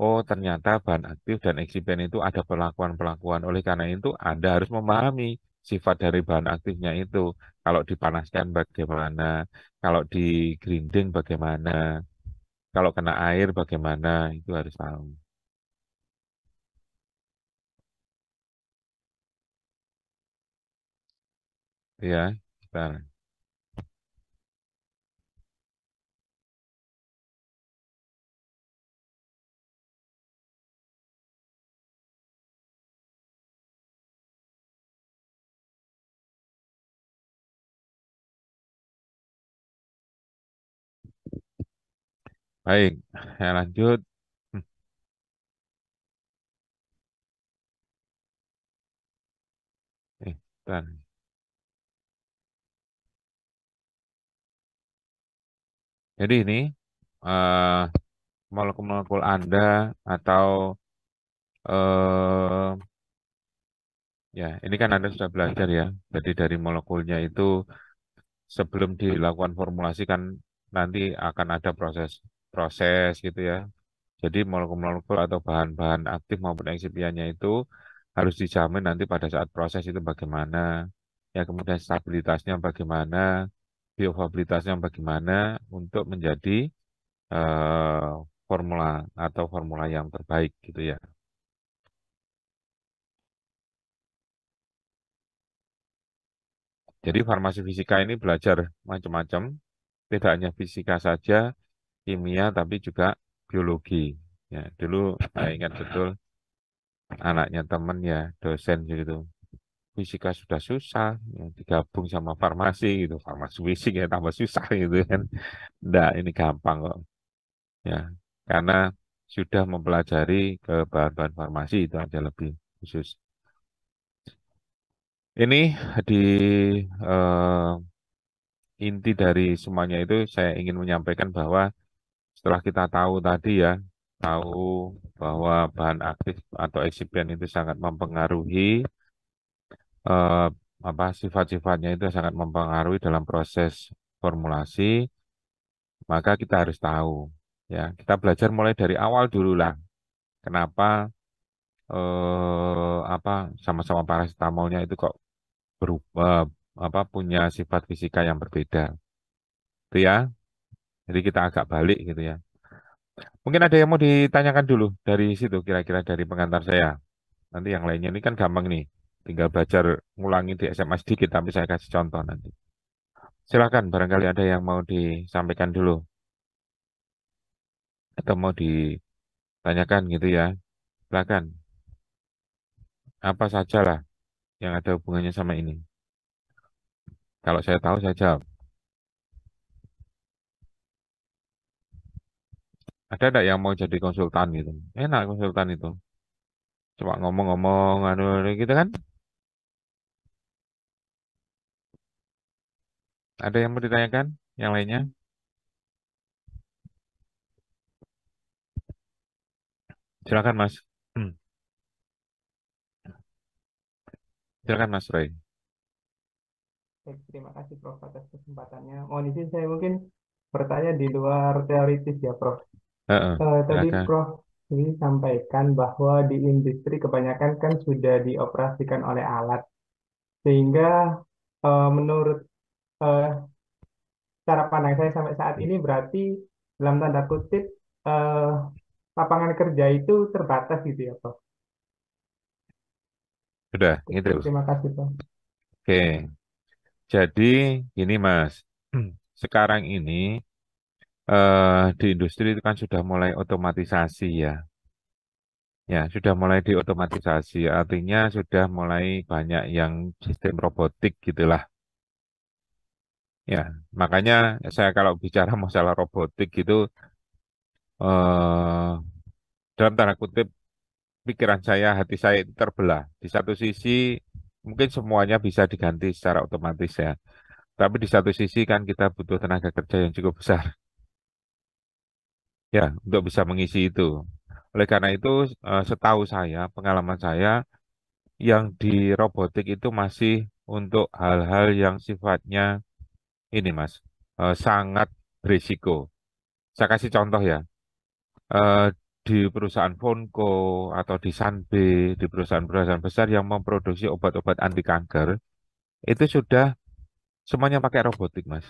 oh ternyata bahan aktif dan eksipien itu ada perlakuan-perlakuan. Oleh karena itu, Anda harus memahami sifat dari bahan aktifnya itu. Kalau dipanaskan bagaimana, kalau di grinding bagaimana, kalau kena air bagaimana, itu harus tahu. Ya, kita, baik, saya lanjut. Hmm, Eh, bentar. Jadi ini eh, molekul-molekul Anda atau eh, ya ini kan Anda sudah belajar ya. Jadi dari molekulnya itu sebelum dilakukan formulasi kan nanti akan ada proses gitu ya. Jadi molekul-molekul atau bahan-bahan aktif maupun eksipiannya itu harus dijamin nanti pada saat proses itu bagaimana, ya kemudian stabilitasnya bagaimana, bioavailabilitasnya bagaimana untuk menjadi eh, formula atau formula yang terbaik gitu ya. Jadi farmasi fisika ini belajar macam-macam, tidak hanya fisika saja, kimia tapi juga biologi. Ya, dulu saya ingat betul anaknya temen ya dosen gitu. Fisika sudah susah, ya, digabung sama farmasi gitu, farmasi fisik ya tambah susah gitu kan. Enggak, ini gampang kok. Ya, karena sudah mempelajari ke bahan-bahan farmasi itu aja lebih khusus. Ini di eh, inti dari semuanya itu saya ingin menyampaikan bahwa setelah kita tahu tadi ya, tahu bahwa bahan aktif atau eksipien itu sangat mempengaruhi eh, sifat-sifatnya itu sangat mempengaruhi dalam proses formulasi, maka kita harus tahu ya. Kita belajar mulai dari awal dulu lah. Kenapa sama-sama paracetamolnya itu kok berubah punya sifat fisika yang berbeda. Itu ya. Jadi kita agak balik gitu ya. Mungkin ada yang mau ditanyakan dulu dari situ kira-kira dari pengantar saya. Nanti yang lainnya ini kan gampang nih. Tinggal belajar ngulangi di SMA sedikit tapi saya kasih contoh nanti. Silakan barangkali ada yang mau disampaikan dulu atau mau ditanyakan gitu ya. Silakan. Apa saja lah yang ada hubungannya sama ini. Kalau saya tahu saya jawab. Ada enggak yang mau jadi konsultan gitu? Enak konsultan itu. Cuma ngomong-ngomong anu gitu kan. Ada yang mau ditanyakan? Yang lainnya? Silakan Mas. Hmm, silakan Mas Roy. Baik, terima kasih Prof atas kesempatannya. Mohon izin saya mungkin bertanya di luar teoritis ya Prof. Heeh, Tadi silakan. Prof ini sampaikan bahwa di industri kebanyakan kan sudah dioperasikan oleh alat, sehingga menurut eh, cara pandang saya sampai saat ini berarti dalam tanda kutip eh, lapangan kerja itu terbatas gitu ya Prof. Sudah, gitu. Terima kasih Prof. Oke. Jadi gini Mas. Sekarang ini di industri itu kan sudah mulai otomatisasi ya. Ya, sudah mulai diotomatisasi. Artinya sudah mulai banyak yang sistem robotik gitulah. Ya, makanya saya kalau bicara masalah robotik gitu, eh, dalam tanda kutip pikiran saya, hati saya itu terbelah. Di satu sisi mungkin semuanya bisa diganti secara otomatis ya. Tapi di satu sisi kan kita butuh tenaga kerja yang cukup besar ya untuk bisa mengisi itu. Oleh karena itu, setahu saya, pengalaman saya, yang di robotik itu masih untuk hal-hal yang sifatnya ini Mas, sangat berisiko. Saya kasih contoh ya, eh, di perusahaan Fonco atau di Sanbe, di perusahaan-perusahaan besar yang memproduksi obat-obat anti kanker, itu sudah semuanya pakai robotik Mas.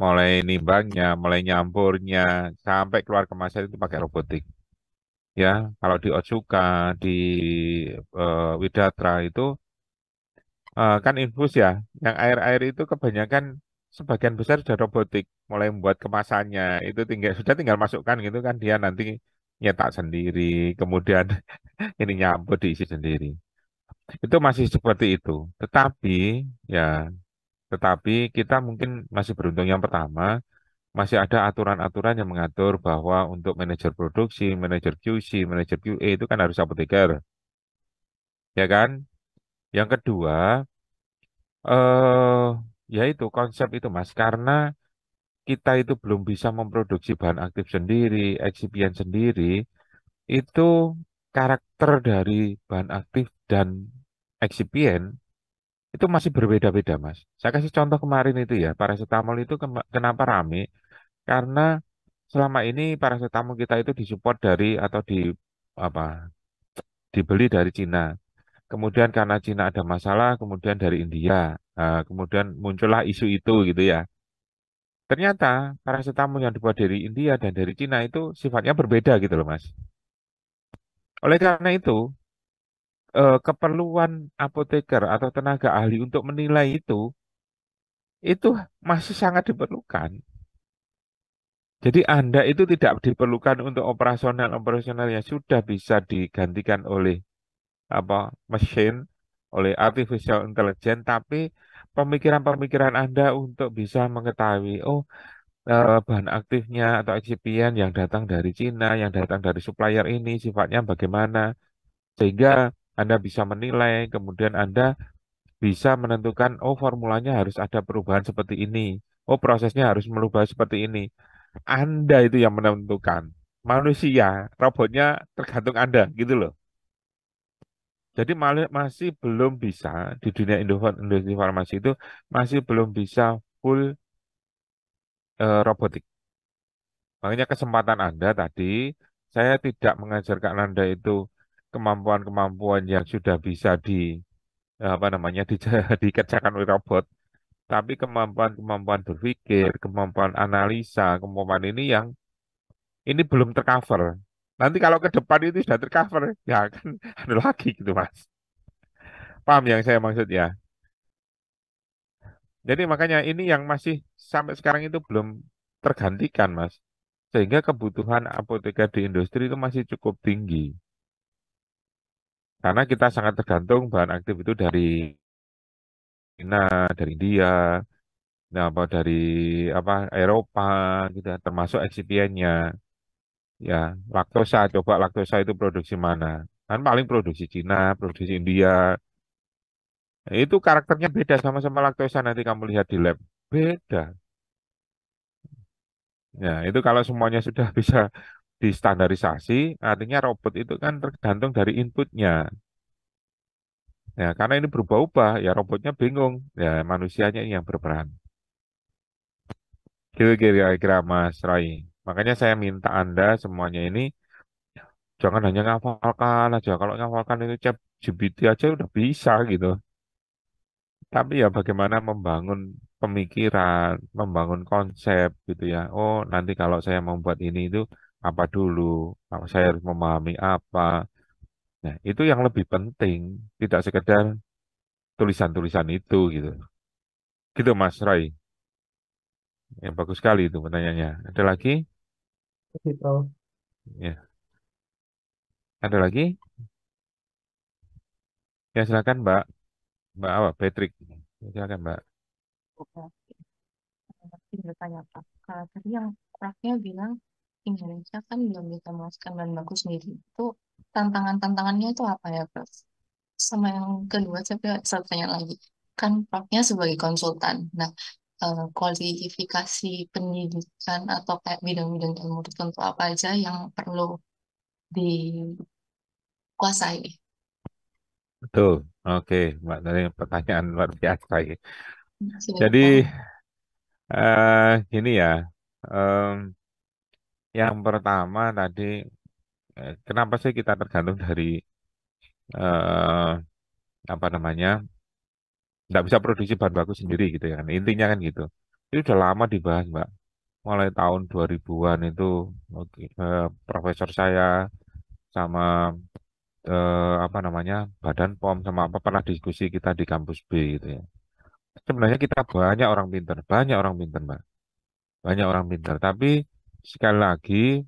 Mulai nimbangnya, mulai nyampurnya, sampai keluar kemasan itu pakai robotik. Ya, kalau di Otsuka, di Widatra itu kan infus ya, yang air-air itu kebanyakan sebagian besar sudah robotik, mulai membuat kemasannya itu sudah tinggal masukkan gitu kan dia nanti nyetak sendiri, kemudian ini nyampur diisi sendiri. Itu masih seperti itu. Tetapi ya, tetapi kita mungkin masih beruntung yang pertama masih ada aturan-aturan yang mengatur bahwa untuk manajer produksi, manajer QC, manajer QA itu kan harus apoteker, ya kan? Yang kedua, eh yaitu konsep itu Mas, karena kita itu belum bisa memproduksi bahan aktif sendiri, eksipien sendiri, itu karakter dari bahan aktif dan eksipien itu masih berbeda-beda, Mas. Saya kasih contoh kemarin itu ya, paracetamol itu kenapa rame? Karena selama ini paracetamol kita itu disupport dari atau di apa dibeli dari Cina. Kemudian karena Cina ada masalah, kemudian dari India. Kemudian muncullah isu itu gitu ya. Ternyata paracetamol yang dibuat dari India dan dari Cina itu sifatnya berbeda gitu loh, Mas. Oleh karena itu, keperluan apoteker atau tenaga ahli untuk menilai itu masih sangat diperlukan. Jadi Anda itu tidak diperlukan untuk operasional-operasional yang sudah bisa digantikan oleh apa mesin, oleh artificial intelligence, tapi pemikiran-pemikiran Anda untuk bisa mengetahui, oh bahan aktifnya atau eksipien yang datang dari Cina, yang datang dari supplier ini sifatnya bagaimana, sehingga Anda bisa menilai, kemudian Anda bisa menentukan, oh formulanya harus ada perubahan seperti ini, oh prosesnya harus merubah seperti ini. Anda itu yang menentukan. Manusia, robotnya tergantung Anda, gitu loh. Jadi masih belum bisa di dunia industri farmasi itu masih belum bisa full robotik. Makanya kesempatan Anda tadi, saya tidak mengajarkan Anda itu kemampuan-kemampuan yang sudah bisa apa namanya dikerjakan oleh robot, tapi kemampuan-kemampuan berpikir, kemampuan analisa, kemampuan ini yang ini belum tercover. Nanti kalau ke depan itu sudah tercover, ya kan ada lagi gitu Mas. Paham yang saya maksud ya? Jadi makanya ini yang masih sampai sekarang itu belum tergantikan Mas. Sehingga kebutuhan apoteker di industri itu masih cukup tinggi. Karena kita sangat tergantung bahan aktif itu dari China, dari India, nah, apa dari apa Eropa gitu, ya, termasuk eksipiennya. Ya, laktosa, coba laktosa itu produksi mana? Kan paling produksi Cina, produksi India. Nah, itu karakternya beda sama-sama laktosa nanti kamu lihat di lab. Beda. Ya, itu kalau semuanya sudah bisa distandarisasi, artinya robot itu kan tergantung dari inputnya. Ya, karena ini berubah-ubah, ya robotnya bingung, ya manusianya yang berperan. Gitu kira-kira Mas Rai. Makanya saya minta Anda semuanya ini jangan hanya ngafalkan aja. Kalau ngafalkan itu chat GPT aja udah bisa gitu. Tapi ya bagaimana membangun pemikiran, membangun konsep gitu ya. Oh, nanti kalau saya membuat ini itu apa dulu? Saya harus memahami apa. Nah, itu yang lebih penting, tidak sekedar tulisan-tulisan itu gitu. Gitu Mas Roy. Ya, bagus sekali itu pertanyaannya. Ada lagi? Gitu. Ya, ada lagi? Ya, silakan Mbak. Mbak apa? Patrick. Ya, silakan Mbak. Oke, nanti bertanya Pak. Tadi yang Prof-nya bilang Indonesia kan belum bisa memasukkan bahan baku sendiri. Itu tantangan-tantangannya itu apa ya, Prof? Sama yang kedua, saya tanya lagi. Kan Prof-nya sebagai konsultan. Nah, kualifikasi pendidikan atau kayak bidang-bidang ilmu tertentu apa aja yang perlu dikuasai? Betul. Oke, Mbak. Dari pertanyaan luar biasa ini. Sudah Jadi, ditanya. gini ya. Em, yang pertama tadi, kenapa sih kita tergantung dari eh, apa namanya, nggak bisa produksi bahan baku sendiri gitu ya kan? Intinya kan gitu. Itu udah lama dibahas, Mbak. Mulai tahun 2000-an itu, oke, profesor saya sama apa namanya Badan POM sama apa pernah diskusi kita di kampus B gitu ya. Sebenarnya kita banyak orang pinter, Mbak, banyak orang pinter. Tapi sekali lagi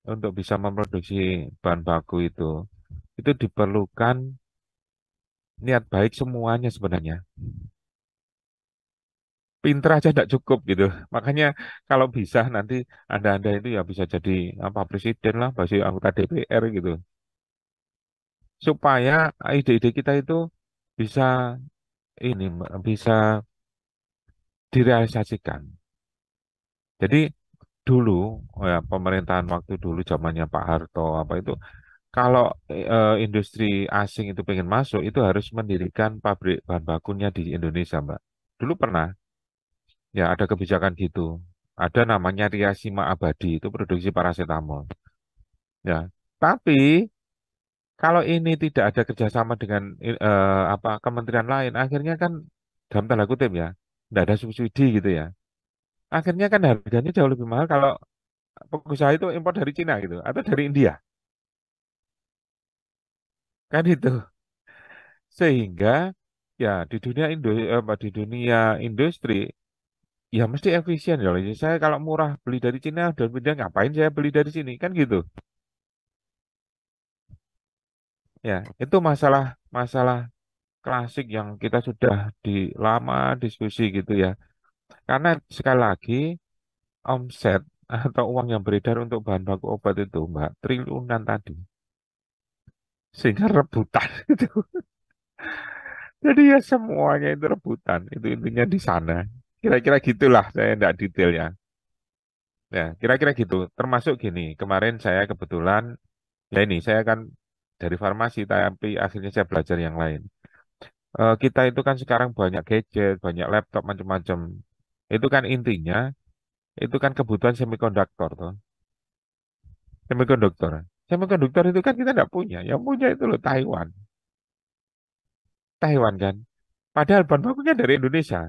untuk bisa memproduksi bahan baku itu diperlukan niat baik semuanya sebenarnya. Pinter aja tidak cukup gitu. Makanya kalau bisa nanti anda itu ya bisa jadi apa presiden lah, pasti anggota DPR gitu. Supaya ide-ide kita itu bisa bisa direalisasikan. Jadi dulu, ya pemerintahan waktu dulu zamannya Pak Harto apa itu, kalau industri asing itu pengen masuk, itu harus mendirikan pabrik bahan bakunya di Indonesia, Mbak. Dulu pernah, ya ada kebijakan gitu. Ada namanya Riasima Abadi, itu produksi paracetamol. Ya, tapi kalau ini tidak ada kerjasama dengan apa kementerian lain, akhirnya kan dalam tanda kutip ya, tidak ada subsidi gitu ya. Akhirnya kan harganya jauh lebih mahal kalau pengusaha itu impor dari Cina gitu, atau dari India, kan itu. Sehingga ya di dunia di dunia industri ya mesti efisien ya. Saya kalau murah beli dari Cina dan India ngapain saya beli dari sini kan gitu. Ya, itu masalah masalah klasik yang kita sudah di lama diskusi gitu ya. Karena sekali lagi omset atau uang yang beredar untuk bahan baku obat itu, Mbak, triliunan tadi. Sehingga rebutan itu. Jadi ya semuanya itu rebutan. Itu intinya di sana. Kira-kira gitulah, saya tidak detailnya. Ya, kira-kira gitu. Termasuk gini, kemarin saya kebetulan, ya ini, saya kan dari farmasi, tapi akhirnya saya belajar yang lain. Kita itu kan sekarang banyak gadget, banyak laptop, macam-macam. Itu kan intinya, itu kan kebutuhan semikonduktor, toh. Semikonduktor. Semikonduktor itu kan kita tidak punya. Yang punya itu loh Taiwan. Taiwan kan. Padahal bahan bakunya dari Indonesia.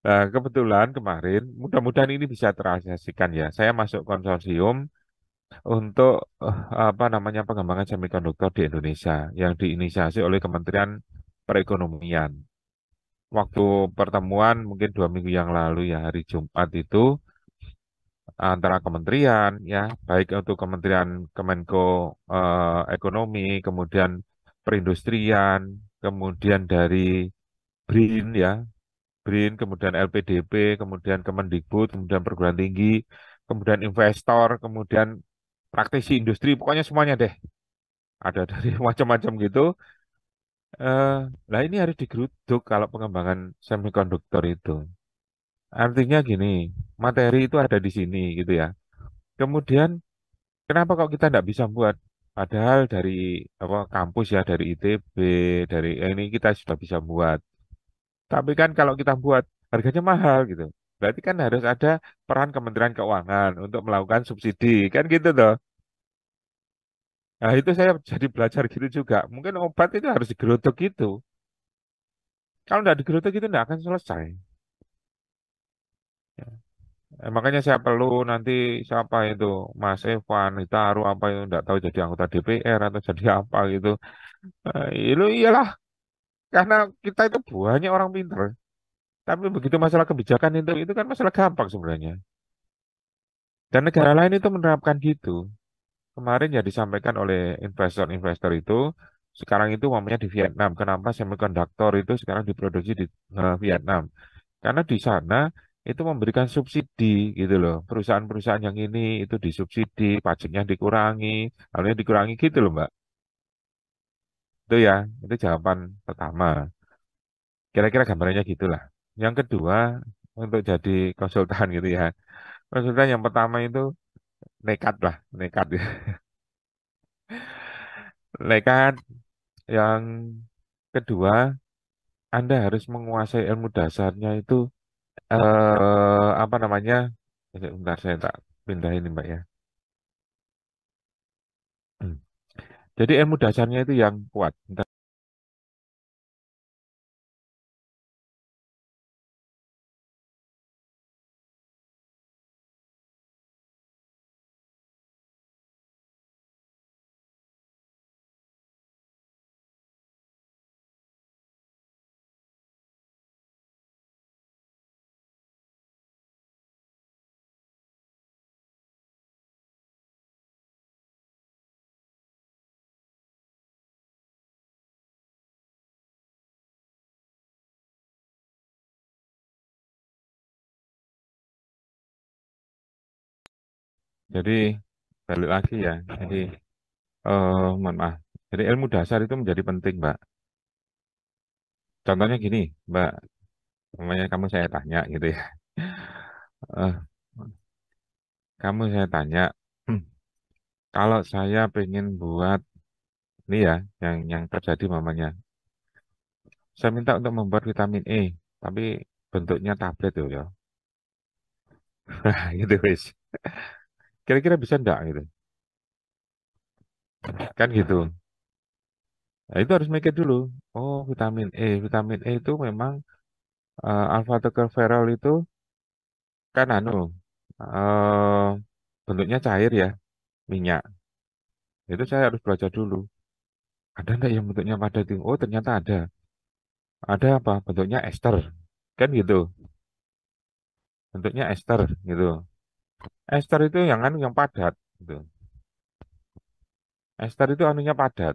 Nah, kebetulan kemarin, mudah-mudahan ini bisa terrealisasikan ya. Saya masuk konsorsium untuk apa namanya pengembangan semikonduktor di Indonesia yang diinisiasi oleh Kementerian Perekonomian. Waktu pertemuan mungkin 2 minggu yang lalu ya hari Jumat itu antara kementerian ya baik untuk Kementerian Kemenko Ekonomi, kemudian Perindustrian, kemudian dari BRIN ya BRIN, kemudian LPDP, kemudian Kemendikbud, kemudian perguruan tinggi, kemudian investor, kemudian praktisi industri, pokoknya semuanya deh. Ada dari macam-macam gitu. Eh, Nah ini harus digeruduk kalau pengembangan semikonduktor itu. Artinya gini, materi itu ada di sini gitu ya. Kemudian kenapa kok kita tidak bisa buat? Padahal dari apa kampus ya, dari ITB, dari ini kita sudah bisa buat. Tapi kan kalau kita buat harganya mahal gitu. Berarti kan harus ada peran Kementerian Keuangan untuk melakukan subsidi, kan gitu toh. Nah itu saya jadi belajar gitu juga. Mungkin obat itu harus digeruduk gitu. Kalau tidak digeruduk itu tidak akan selesai. Ya. Makanya saya perlu nanti siapa itu Mas Evan, Itaru apa itu tidak tahu jadi anggota DPR atau jadi apa gitu. Itu iyalah karena kita itu banyak orang pinter. Tapi begitu masalah kebijakan itu kan masalah gampang sebenarnya. Dan negara lain itu menerapkan gitu. Kemarin ya disampaikan oleh investor-investor itu, sekarang itu umpamanya di Vietnam. Kenapa semikonduktor itu sekarang diproduksi di Vietnam? Karena di sana itu memberikan subsidi gitu loh. Perusahaan-perusahaan yang ini itu disubsidi, pajaknya dikurangi, halnya dikurangi gitu loh Mbak. Itu ya, itu jawaban pertama. Kira-kira gambarannya gitulah. Yang kedua, untuk jadi konsultan gitu ya. Konsultan yang pertama itu nekat lah, nekat ya. Nekat. Yang kedua, Anda harus menguasai ilmu dasarnya itu apa namanya? Bentar saya tak pindah ini Mbak ya. Hmm. Jadi ilmu dasarnya itu yang kuat. Bentar. Jadi balik lagi ya. Jadi mohon maaf. Jadi ilmu dasar itu menjadi penting Mbak. Contohnya gini Mbak, namanya kamu saya tanya gitu ya. Eh, kamu saya tanya, kalau saya pengen buat ini ya, yang terjadi mamanya, saya minta untuk membuat vitamin E, tapi bentuknya tablet tuh ya, gitu wis. Kira-kira bisa enggak gitu? Kan gitu. Nah, itu harus mikir dulu. Oh, vitamin E itu memang alpha tocopherol itu kan eh, bentuknya cair ya, minyak. Itu saya harus belajar dulu. Ada enggak yang bentuknya padat itu? Oh, ternyata ada. Ada apa? Bentuknya ester. Kan gitu. Bentuknya ester gitu. Ester itu yang padat gitu. Ester itu anunya padat.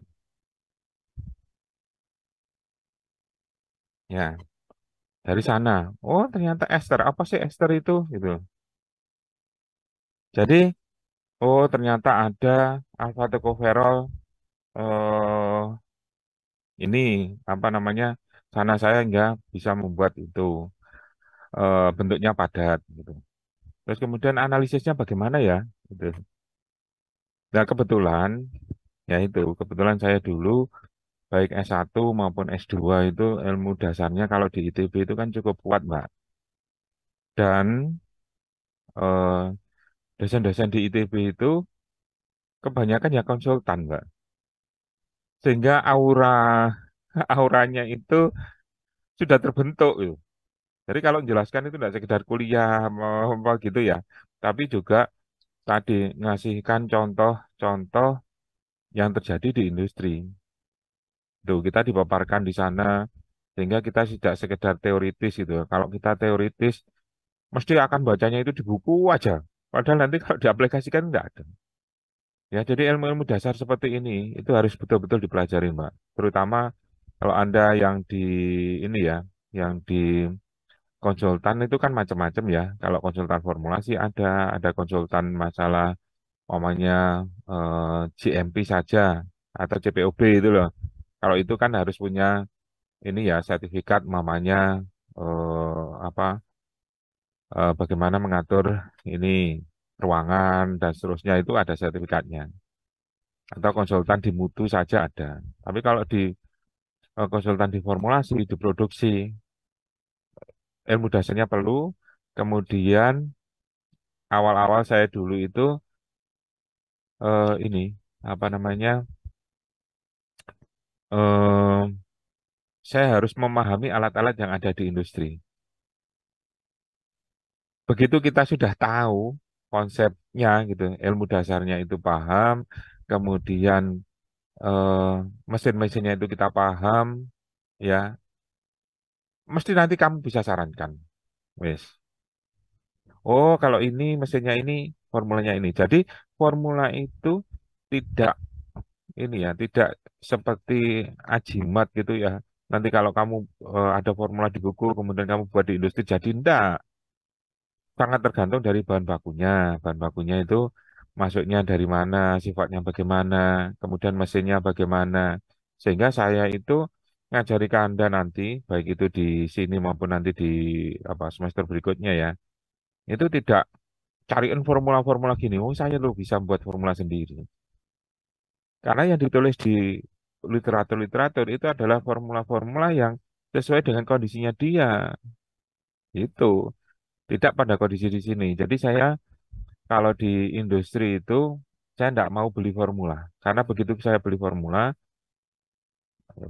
Ya, dari sana. Oh, ternyata ester. Apa sih ester itu? Gitu. Jadi, oh ternyata ada alpha tocopherol eh ini apa namanya? Sana saya nggak bisa membuat itu bentuknya padat gitu. Terus kemudian analisisnya bagaimana ya? Gitu. Nah, kebetulan saya dulu baik S1 maupun S2 itu ilmu dasarnya kalau di ITB itu kan cukup kuat, Mbak. Dan eh, dosen-dosen di ITB itu kebanyakan ya konsultan, Mbak. Sehingga auranya itu sudah terbentuk gitu. Jadi kalau menjelaskan itu tidak sekedar kuliah apa gitu ya, tapi juga tadi ngasihkan contoh-contoh yang terjadi di industri. Tuh, kita dipaparkan di sana sehingga kita tidak sekedar teoritis gitu. Kalau kita teoritis mesti akan bacanya itu di buku aja. Padahal nanti kalau diaplikasikan enggak ada. Ya, jadi ilmu-ilmu dasar seperti ini itu harus betul-betul dipelajari, Mbak. Terutama kalau Anda yang di ini ya, yang di konsultan itu kan macam-macam ya. Kalau konsultan formulasi ada konsultan masalah namanya GMP saja atau CPOB itu loh. Kalau itu kan harus punya ini ya sertifikat mamanya apa bagaimana mengatur ini ruangan dan seterusnya itu ada sertifikatnya. Atau konsultan di mutu saja ada. Tapi kalau di konsultan di formulasi, di produksi, ilmu dasarnya perlu. Kemudian awal-awal saya dulu itu ini apa namanya? eh, saya harus memahami alat-alat yang ada di industri. Begitu kita sudah tahu konsepnya gitu, ilmu dasarnya itu paham, kemudian eh, mesin-mesinnya itu kita paham, ya, mesti nanti kamu bisa sarankan, wes. Oh, kalau ini mesinnya ini, formulanya ini. Jadi formula itu tidak ini ya, tidak seperti ajimat gitu ya. Nanti kalau kamu ada formula di buku, kemudian kamu buat di industri, jadi enggak. Sangat tergantung dari bahan bakunya. Bahan bakunya itu masuknya dari mana, sifatnya bagaimana, kemudian mesinnya bagaimana. Sehingga saya itu ngajari ke Anda nanti, baik itu di sini maupun nanti di apa semester berikutnya ya. Itu tidak cariin formula-formula gini. Oh, saya loh bisa buat formula sendiri. Karena yang ditulis di literatur-literatur itu adalah formula-formula yang sesuai dengan kondisinya dia. Itu tidak pada kondisi di sini. Jadi saya kalau di industri itu saya tidak mau beli formula. Karena begitu saya beli formula,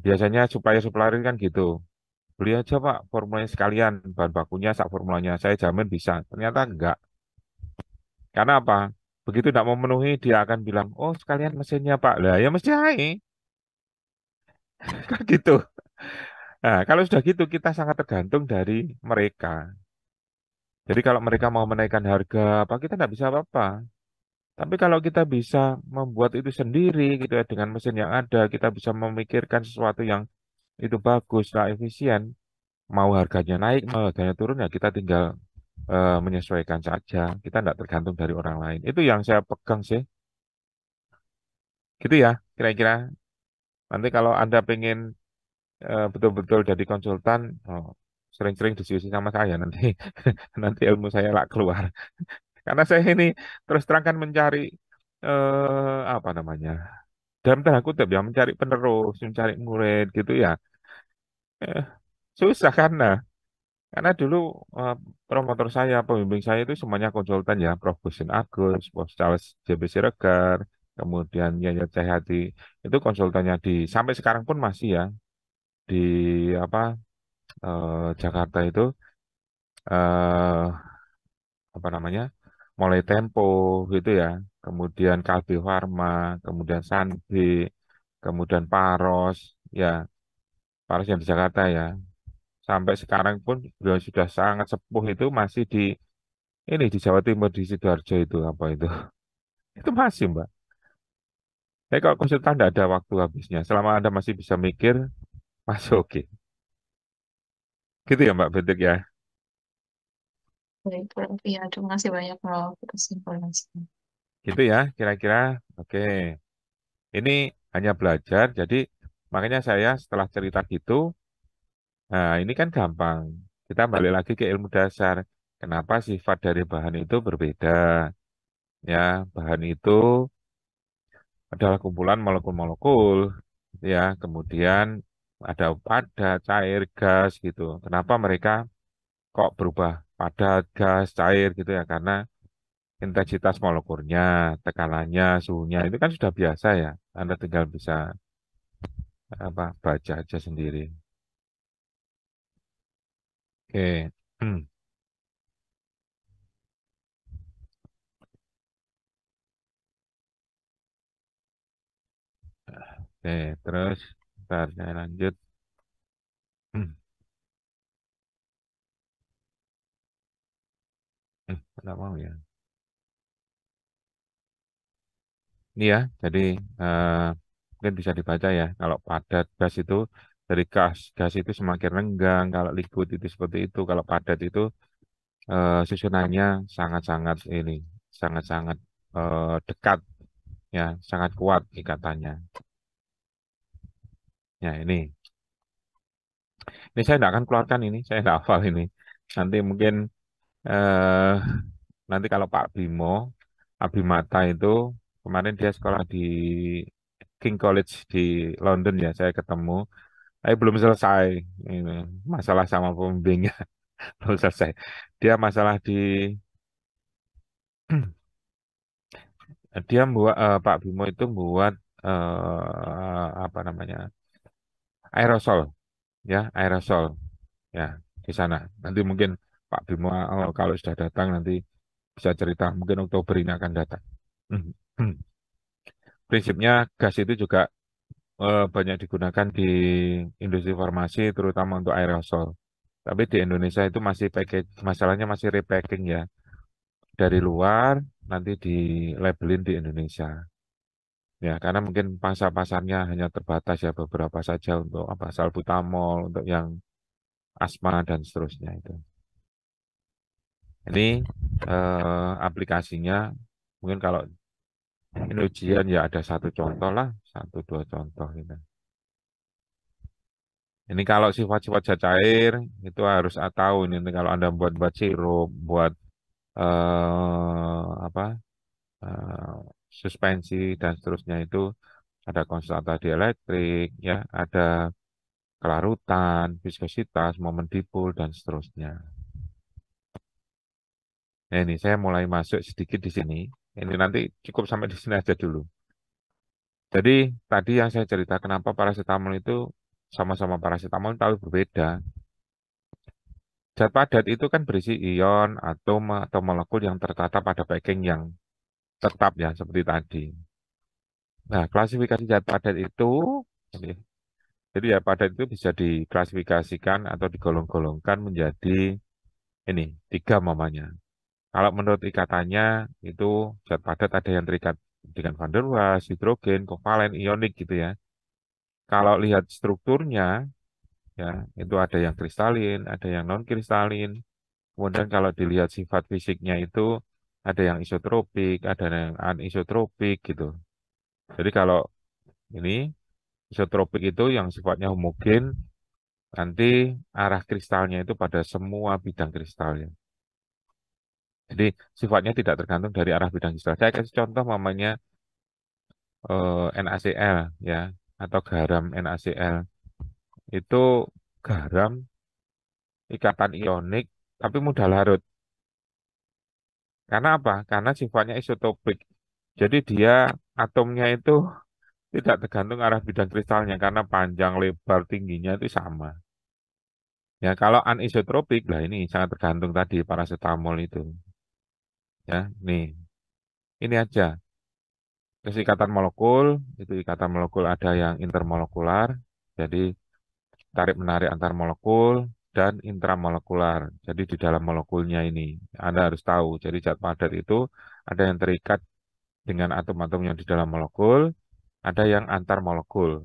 biasanya supaya supplier kan gitu. Beli aja Pak formulanya sekalian, bahan bakunya sak formulanya. Saya jamin bisa. Ternyata enggak. Karena apa? Begitu tidak memenuhi, dia akan bilang, oh sekalian mesinnya Pak. Lah ya mesti aja. Kan gitu. Nah, kalau sudah gitu, kita sangat tergantung dari mereka. Jadi kalau mereka mau menaikkan harga, apa kita tidak bisa apa-apa. Tapi kalau kita bisa membuat itu sendiri gitu ya dengan mesin yang ada, kita bisa memikirkan sesuatu yang itu bagus, lah efisien. Mau harganya naik, mau harganya turun ya kita tinggal menyesuaikan saja. Kita tidak tergantung dari orang lain. Itu yang saya pegang sih. Gitu ya, kira-kira. Nanti kalau Anda pengen betul-betul jadi konsultan, oh, sering-sering diskusi sama saya nanti. Nanti ilmu saya lah keluar. Karena saya ini terus terang kan mencari apa namanya, dalam tanda kutip ya, mencari penerus, mencari murid gitu ya. Eh, Susah karena dulu eh, promotor saya, pembimbing saya itu semuanya konsultan ya, Prof. Husin Agus, Prof. Charles JB Siregar, kemudian Yayat Cahyati, itu konsultannya sampai sekarang pun masih ya, di apa Jakarta itu, eh apa namanya, mulai Tempo gitu ya, kemudian Kalbe Farma, kemudian Sanbe, kemudian Paros, ya Paros yang di Jakarta ya, sampai sekarang pun beliau sudah sangat sepuh itu masih di Jawa Timur di Sidoarjo itu apa itu itu masih Mbak. Tapi kalau konsultan tidak ada waktu habisnya, selama Anda masih bisa mikir masih oke, gitu ya Mbak Betik ya. Baik, Prof. Ya, terima kasih banyak Prof atas informasinya. Gitu ya kira-kira. Oke, ini hanya belajar, jadi makanya saya setelah cerita gitu, nah ini kan gampang. Kita balik lagi ke ilmu dasar. Kenapa sifat dari bahan itu berbeda? Ya, bahan itu adalah kumpulan molekul-molekul. Ya, kemudian ada padat, cair, gas gitu. Kenapa mereka kok berubah padat, gas, cair gitu ya? Karena intensitas molekulnya, tekanannya, suhunya itu kan sudah biasa ya. Anda tinggal bisa apa baca aja sendiri. Oke. Oke, terus ntar saya lanjut. Nggak mau ya. Ini ya, jadi eh, mungkin bisa dibaca ya. Kalau padat gas itu dari gas itu semakin renggang. Kalau liquid itu seperti itu. Kalau padat itu susunannya sangat-sangat sangat-sangat dekat ya, sangat kuat ikatannya. Ya ini saya tidak akan keluarkan ini, saya tidak hafal ini. Nanti mungkin eh nanti kalau Pak Bimo, Abimata itu kemarin dia sekolah di King College di London ya, saya ketemu. Belum selesai ini masalah sama pembimbingnya belum selesai. Dia masalah dia buat Pak Bimo itu buat apa namanya aerosol ya aerosol ya di sana. Nanti mungkin Pak Bimo kalau sudah datang nanti bisa cerita mungkin Oktober ini akan datang. Prinsipnya gas itu juga banyak digunakan di industri farmasi terutama untuk aerosol. Tapi di Indonesia itu masih masalahnya masih repacking ya. Dari luar nanti di labelin di Indonesia. Ya, karena mungkin pasarnya hanya terbatas ya beberapa saja untuk apa salbutamol, untuk yang asma dan seterusnya itu. Ini aplikasinya mungkin kalau ini ujian ya ada satu contoh lah, satu dua contoh gitu. Ini kalau sifat-sifat zat cair itu harus tahu ini kalau Anda buat sirup, buat apa eh, suspensi dan seterusnya itu ada konstanta dielektrik, ya, ada kelarutan, viskositas, momen dipol dan seterusnya. Nah, ini saya mulai masuk sedikit di sini. Ini nanti cukup sampai di sini aja dulu. Jadi tadi yang saya cerita kenapa paracetamol itu sama-sama paracetamol tapi berbeda. Zat padat itu kan berisi ion, atom, atau molekul yang tertata pada packing yang tetap ya, seperti tadi. Nah, klasifikasi zat padat itu, ini, jadi zat padat itu bisa diklasifikasikan atau digolong-golongkan menjadi ini, tiga mamanya. Kalau menurut ikatannya, itu zat padat ada yang terikat dengan van der Waals, hidrogen, kovalen, ionik gitu ya. Kalau lihat strukturnya, ya, itu ada yang kristalin, ada yang non-kristalin. Kemudian kalau dilihat sifat fisiknya itu ada yang isotropik, ada yang anisotropik gitu. Jadi kalau ini isotropik itu yang sifatnya homogen, nanti arah kristalnya itu pada semua bidang kristalnya. Jadi sifatnya tidak tergantung dari arah bidang kristal. Saya kasih contoh namanya NaCl ya atau garam NaCl. Itu garam ikatan ionik tapi mudah larut. Karena apa? Karena sifatnya isotopik. Jadi dia atomnya itu tidak tergantung arah bidang kristalnya karena panjang, lebar, tingginya itu sama. Ya, kalau anisotropik, lah ini sangat tergantung tadi paracetamol itu. Ya, ini aja. Terus ikatan molekul, itu ikatan molekul ada yang intermolekular, jadi tarik menarik antar molekul dan intramolekular. Jadi di dalam molekulnya ini Anda harus tahu. Jadi zat padat itu ada yang terikat dengan atom-atom yang di dalam molekul, ada yang antar molekul.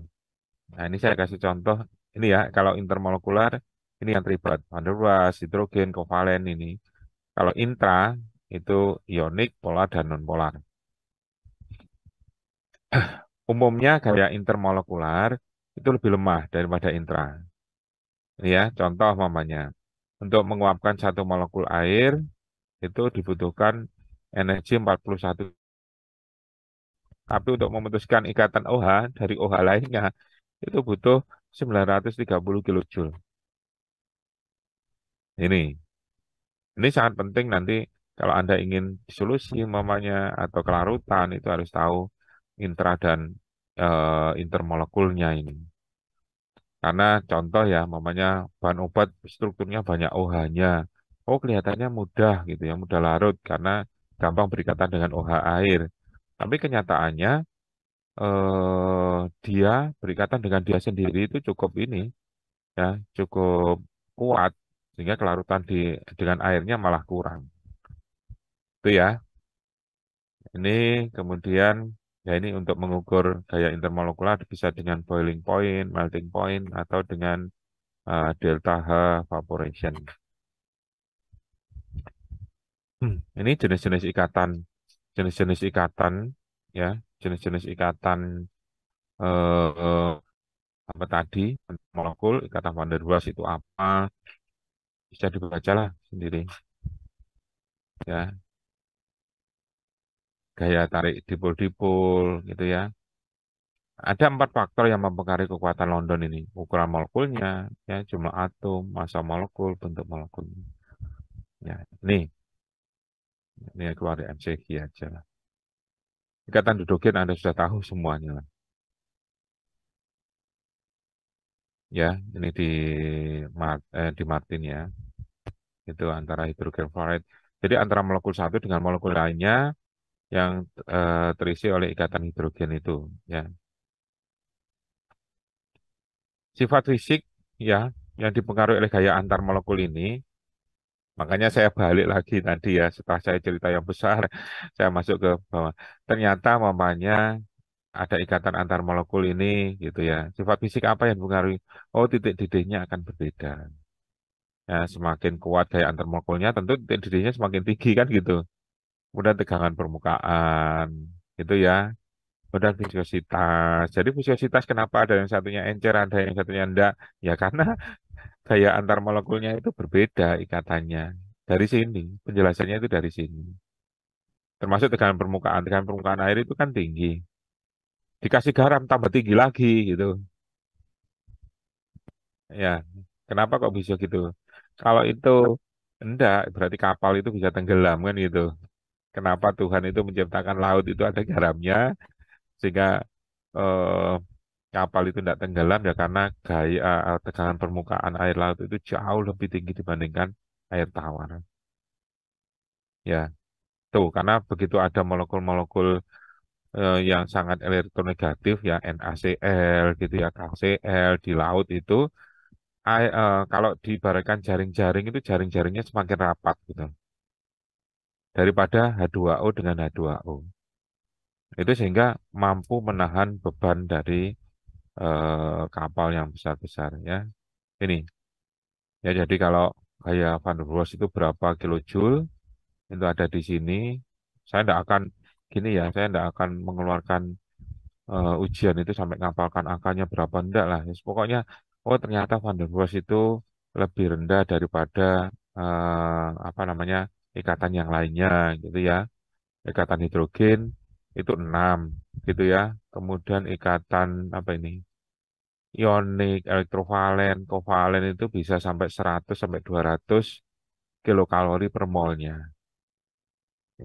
Nah, ini saya kasih contoh. Ini ya, kalau intermolekular ini yang terlibat van der Waals, hidrogen, kovalen ini. Kalau intra itu ionik, polar dan nonpolar. Umumnya gaya intermolekular itu lebih lemah daripada intra. Ini ya, contoh mamanya. Untuk menguapkan satu molekul air itu dibutuhkan energi 41. Tapi untuk memutuskan ikatan OH dari OH lainnya itu butuh 930 kilojoule. Ini sangat penting nanti kalau Anda ingin solusi mamanya atau kelarutan itu harus tahu intra dan intermolekulnya ini. Karena contoh ya, mamanya bahan obat strukturnya banyak OH-nya. Oh, kelihatannya mudah gitu ya, mudah larut karena gampang berikatan dengan OH air. Tapi kenyataannya dia berikatan dengan dia sendiri itu cukup ini ya, cukup kuat sehingga kelarutan dengan airnya malah kurang. Itu ya. Ini kemudian ya ini untuk mengukur gaya intermolekular bisa dengan boiling point, melting point atau dengan delta H evaporation. Ini jenis-jenis ikatan ya, jenis-jenis ikatan eh, apa tadi molekul ikatan van der Waals itu apa bisa dibaca lah sendiri ya, gaya tarik dipol-dipol gitu ya. Ada 4 faktor yang mempengaruhi kekuatan London ini. Ukuran molekulnya, ya, jumlah atom, massa molekul, bentuk molekul. Ya, ini keluar dari MCQ aja lah. Ikatan hidrogen Anda sudah tahu semuanya lah. Ya, ini di Martin ya. Itu antara hidrogen fluoride. Jadi antara molekul satu dengan molekul lainnya yang terisi oleh ikatan hidrogen itu. Ya, sifat fisik ya yang dipengaruhi oleh gaya antar molekul ini. Makanya saya balik lagi tadi ya, setelah saya cerita yang besar, saya masuk ke bawah. Ternyata mamanya ada ikatan antar molekul ini gitu ya. Sifat fisik apa yang mempengaruhi? Oh, titik didihnya akan berbeda. Ya, semakin kuat gaya antar molekulnya, tentu titik didihnya semakin tinggi kan gitu. Kemudian tegangan permukaan, gitu ya. Kemudian viskositas. Jadi viskositas kenapa ada yang satunya encer, ada yang satunya enggak? Ya karena gaya antar molekulnya itu berbeda ikatannya. Dari sini, penjelasannya itu dari sini. Termasuk tekanan permukaan. Tekanan permukaan air itu kan tinggi. Dikasih garam tambah tinggi lagi gitu. Ya, kenapa kok bisa gitu? Kalau itu enggak, berarti kapal itu bisa tenggelam kan gitu. Kenapa Tuhan itu menciptakan laut itu ada garamnya sehingga eh, kapal itu tidak tenggelam ya karena gaya tekanan permukaan air laut itu jauh lebih tinggi dibandingkan air tawar. Ya, tuh karena begitu ada molekul-molekul yang sangat elektronegatif ya NaCl gitu ya KCl di laut itu kalau diibaratkan jaring-jaring itu jaring-jaringnya semakin rapat gitu daripada H2O dengan H2O. Itu sehingga mampu menahan beban dari kapal yang besar-besar ya. Ini ya jadi kalau kayak Van der Waals itu berapa kilojoule itu ada di sini. Saya tidak akan gini ya, saya tidak akan mengeluarkan ujian itu sampai ngapalkan angkanya berapa enggak lah. Yes, pokoknya oh ternyata Van der Waals itu lebih rendah daripada apa namanya ikatan yang lainnya gitu ya. Ikatan hidrogen itu 6 gitu ya. Kemudian ikatan apa ini? Ionik, elektrovalen, kovalen itu bisa sampai 100 sampai 200 kilokalori per molnya.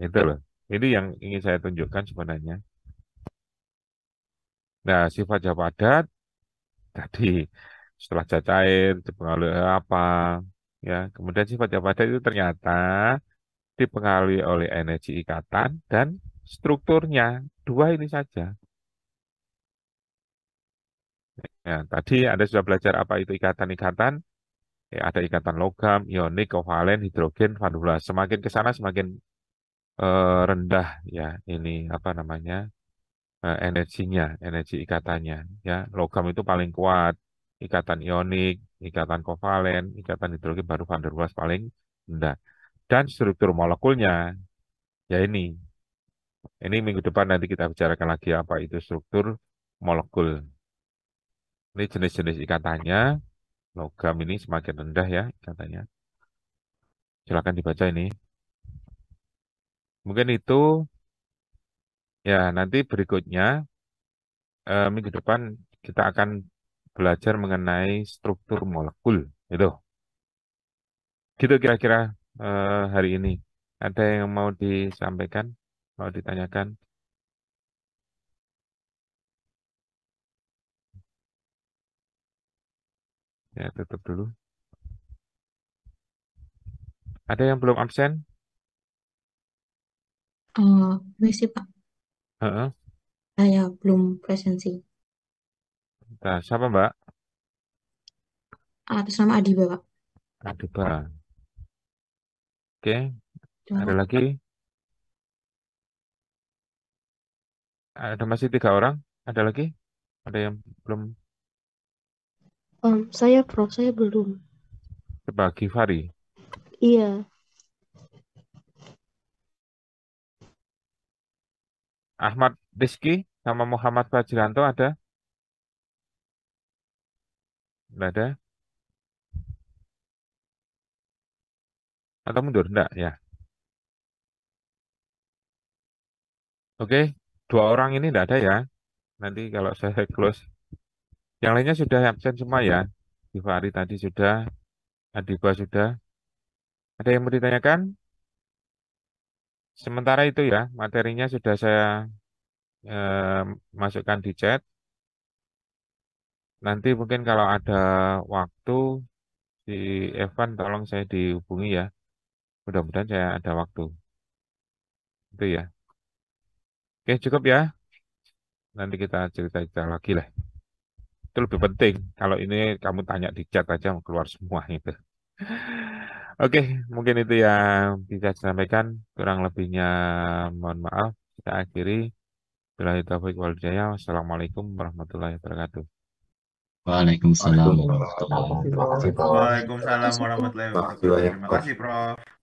Itu loh. Ini yang ingin saya tunjukkan sebenarnya. Nah, sifat zat padat tadi setelah zat cair dipengaruhi apa ya. Kemudian sifat zat padat itu ternyata dipengaruhi oleh energi ikatan dan strukturnya. Dua ini saja. Ya, tadi Anda sudah belajar apa itu ikatan-ikatan. Ya, ada ikatan logam, ionik, kovalen, hidrogen, van der Waals. Semakin ke sana semakin rendah ya ini apa namanya energinya, energi ikatannya. Ya, logam itu paling kuat, ikatan ionik, ikatan kovalen, ikatan hidrogen baru van der Waals paling rendah. Dan struktur molekulnya, ya ini minggu depan nanti kita bicarakan lagi apa itu struktur molekul. Ini jenis-jenis ikatannya, logam ini semakin rendah ya ikatannya. Silakan dibaca ini. Mungkin itu ya nanti berikutnya minggu depan kita akan belajar mengenai struktur molekul. Itu. Gitu kira-kira hari ini. Ada yang mau disampaikan? Mau ditanyakan? Ya, tutup dulu. Ada yang belum absen? Misi Pak, Heeh. saya belum presensi. Nah, siapa Mbak? Atas nama Adiba Pak. Adiba. Oke, Cuma ada lagi? Ada masih 3 orang? Ada lagi? Ada yang belum? Saya Prof, saya belum. Bagi Fari. Iya, Ahmad Rizky sama Muhammad Fajranto ada? Nggak ada? Atau mundur? Enggak ya. Oke, 2 orang ini enggak ada ya. Nanti kalau saya close. Yang lainnya sudah absen semua ya. Fari tadi sudah, Adiba sudah. Ada yang mau ditanyakan? Sementara itu ya, materinya sudah saya eh, masukkan di chat. Nanti mungkin kalau ada waktu di Evan tolong saya dihubungi ya. Mudah-mudahan saya ada waktu. Itu ya. Oke, cukup ya. Nanti kita cerita-cerita lagi lah. Itu lebih penting. Kalau ini kamu tanya di chat aja mau keluar semua itu. Oke, mungkin itu yang bisa saya sampaikan. Kurang lebihnya mohon maaf. Kita akhiri. Billahi taufiq wal hidayah. Wassalamualaikum warahmatullahi wabarakatuh. Waalaikumsalam Terima warahmatullahi kasih, wabarakatuh. Prof. Waalaikumsalam warahmatullahi Makasih wabarakatuh. banyak, Terima Prof. kasih, Prof.